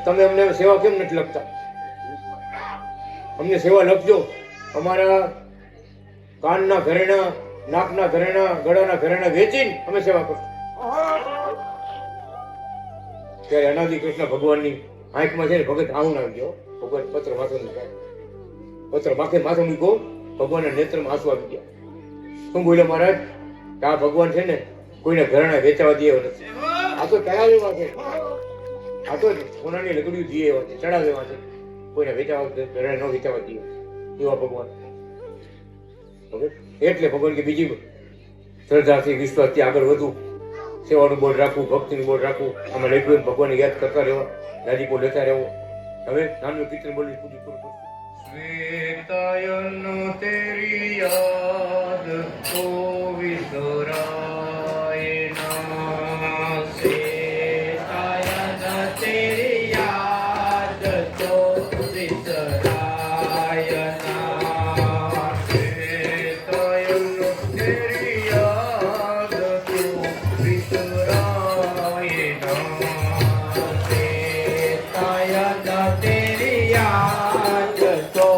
તમે અમને સેવા કેમ નથી લખતા? અમને સેવા લખજો. અમારા કાનના ઘરેણા, નાકના ઘરેણા, ગળાના ઘરેણા વેચીને અમે સેવા કરશું. ત્યારે અનાદિ કૃષ્ણ ભગવાનની આંખમાં છે ને ભગત આવું આવી ગયો. ભગવાન પત્ર માથે મૂક્યા, પત્ર માથે મૂક્યો. ભગવાનના નેત્રમાં આંસુ આવી ગયા. શું બોલ્યો મહારાજ? કે આ ભગવાન છે ને કોઈને ઘરેણા વેચવા દે એવો નથી. આ તો કયા લેવા છે? આ તો સોનાની લકડીઓ દે એવા છે, ચડાવેવા છે. કોઈને વેચાવા ઘરેણા ન વેચાવા દે એવા ભગવાન. એટલે ભગવાન કે બીજી શ્રદ્ધાથી, વિશ્વાસથી આગળ વધવું, સેવાનું બોલ રાખવું, ભક્તિનું બોલ રાખવું, આમાં લખ્યું એમ ભગવાનને યાદ કરતા રહેવા, રાજીપો લેતા રહેવો. હવે નાનું કીર્તન બોલી પૂરી પૂરું કરશું. શ્વેતાયન તેરી યાદ તો વિસરાય ના, શ્વેતાયન તેરી યાદ તો વિસરાય ના, શ્વેતાયન તેરી યાદ તો વિસરાય ના, શ્વેતાયન તેરી યાદ તો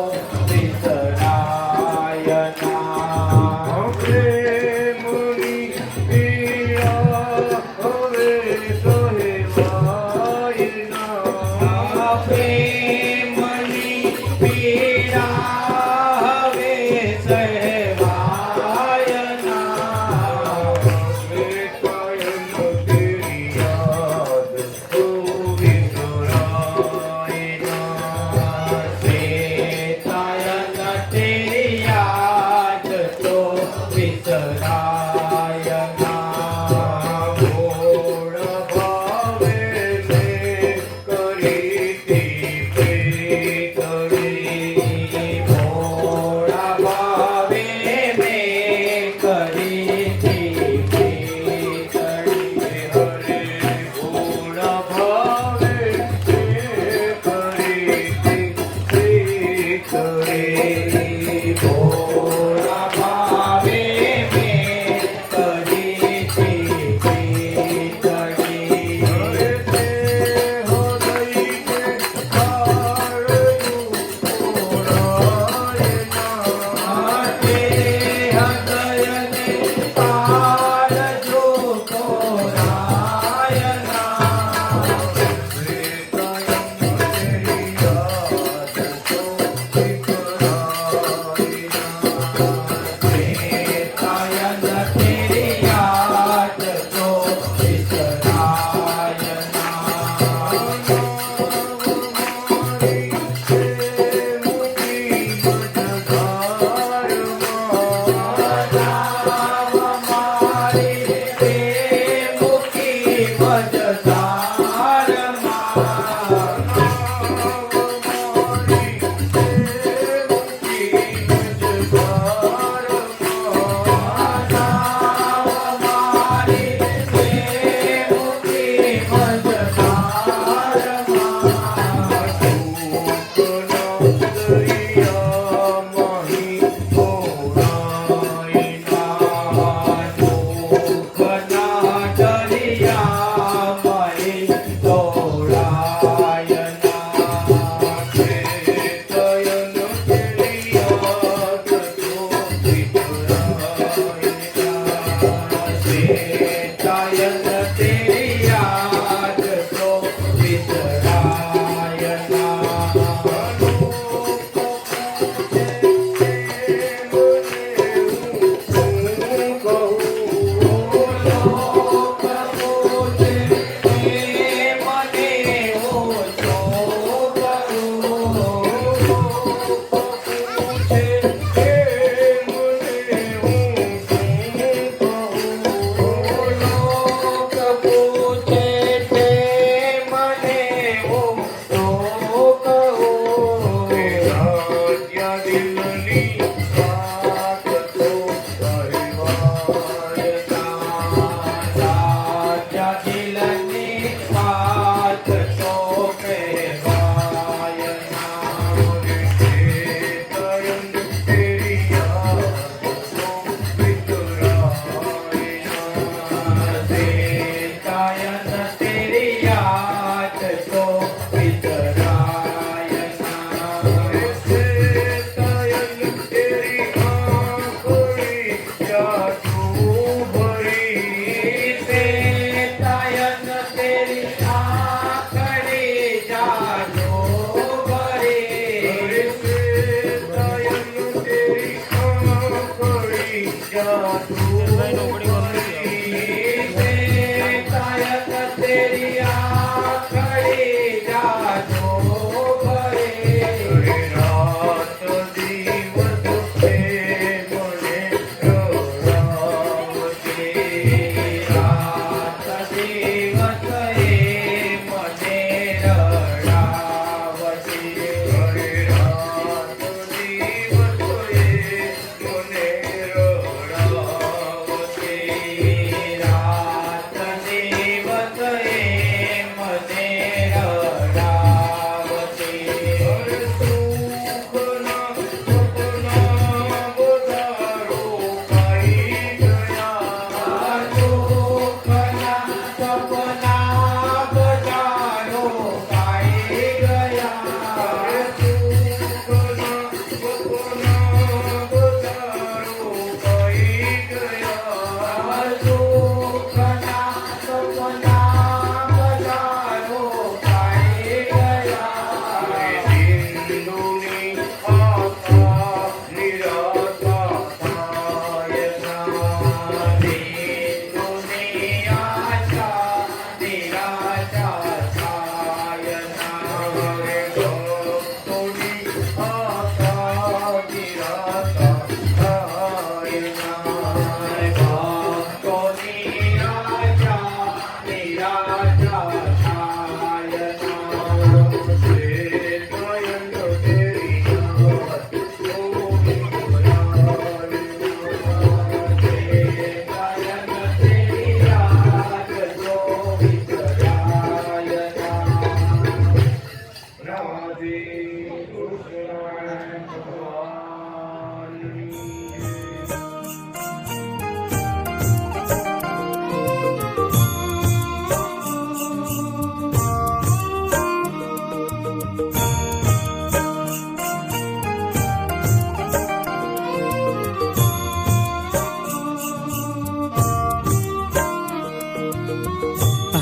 વિસરાય ના. પ્રેમની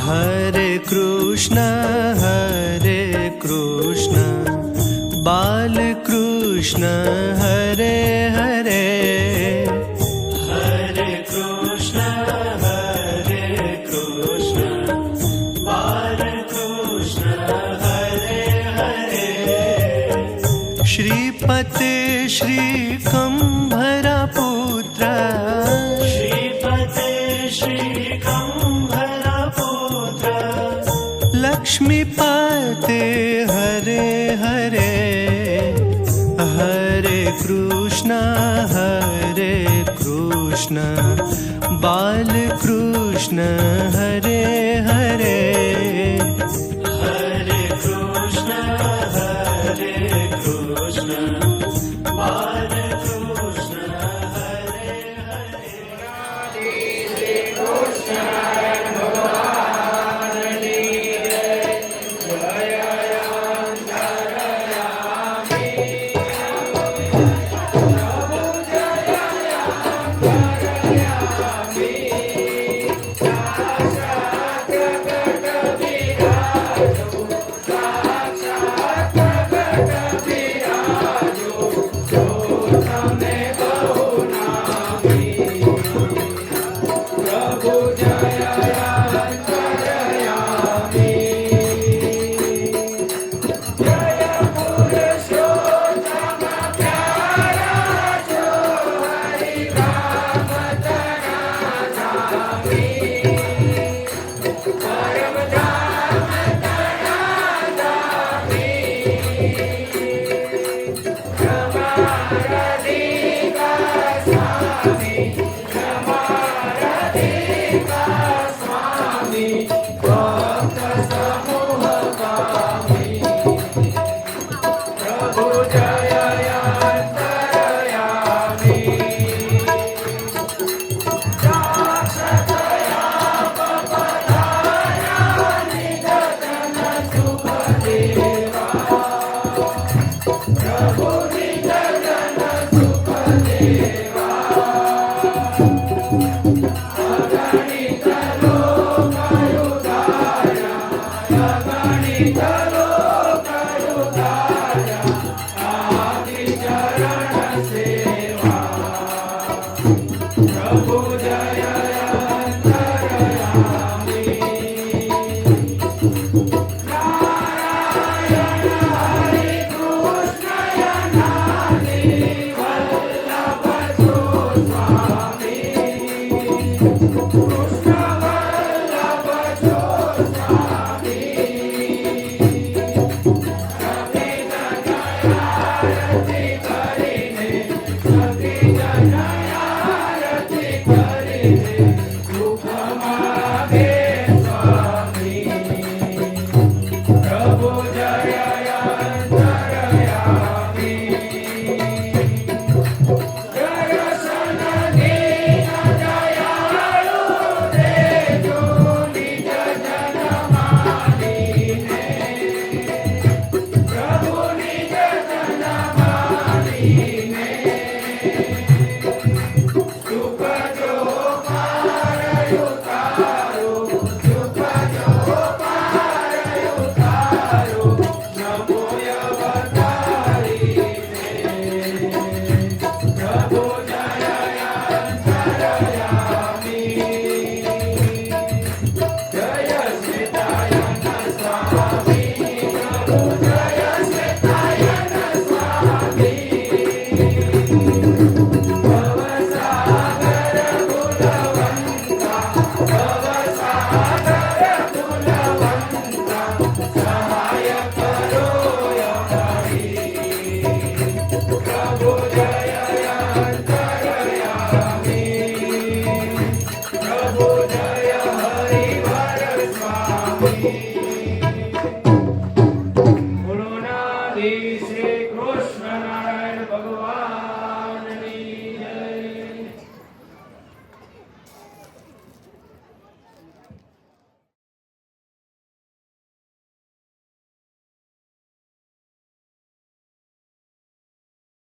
हरे कृष्ण बाल कृष्ण हरे हरे हरे कृष्ण बाल कृष्ण हरे हरे श्रीपते श्रीकंभरा पुत्र श्रीपते श्रीकंभरा पुत्र लक्ष्मीपते हरे हरे हरे कृष्ण बाल कृष्ण हरे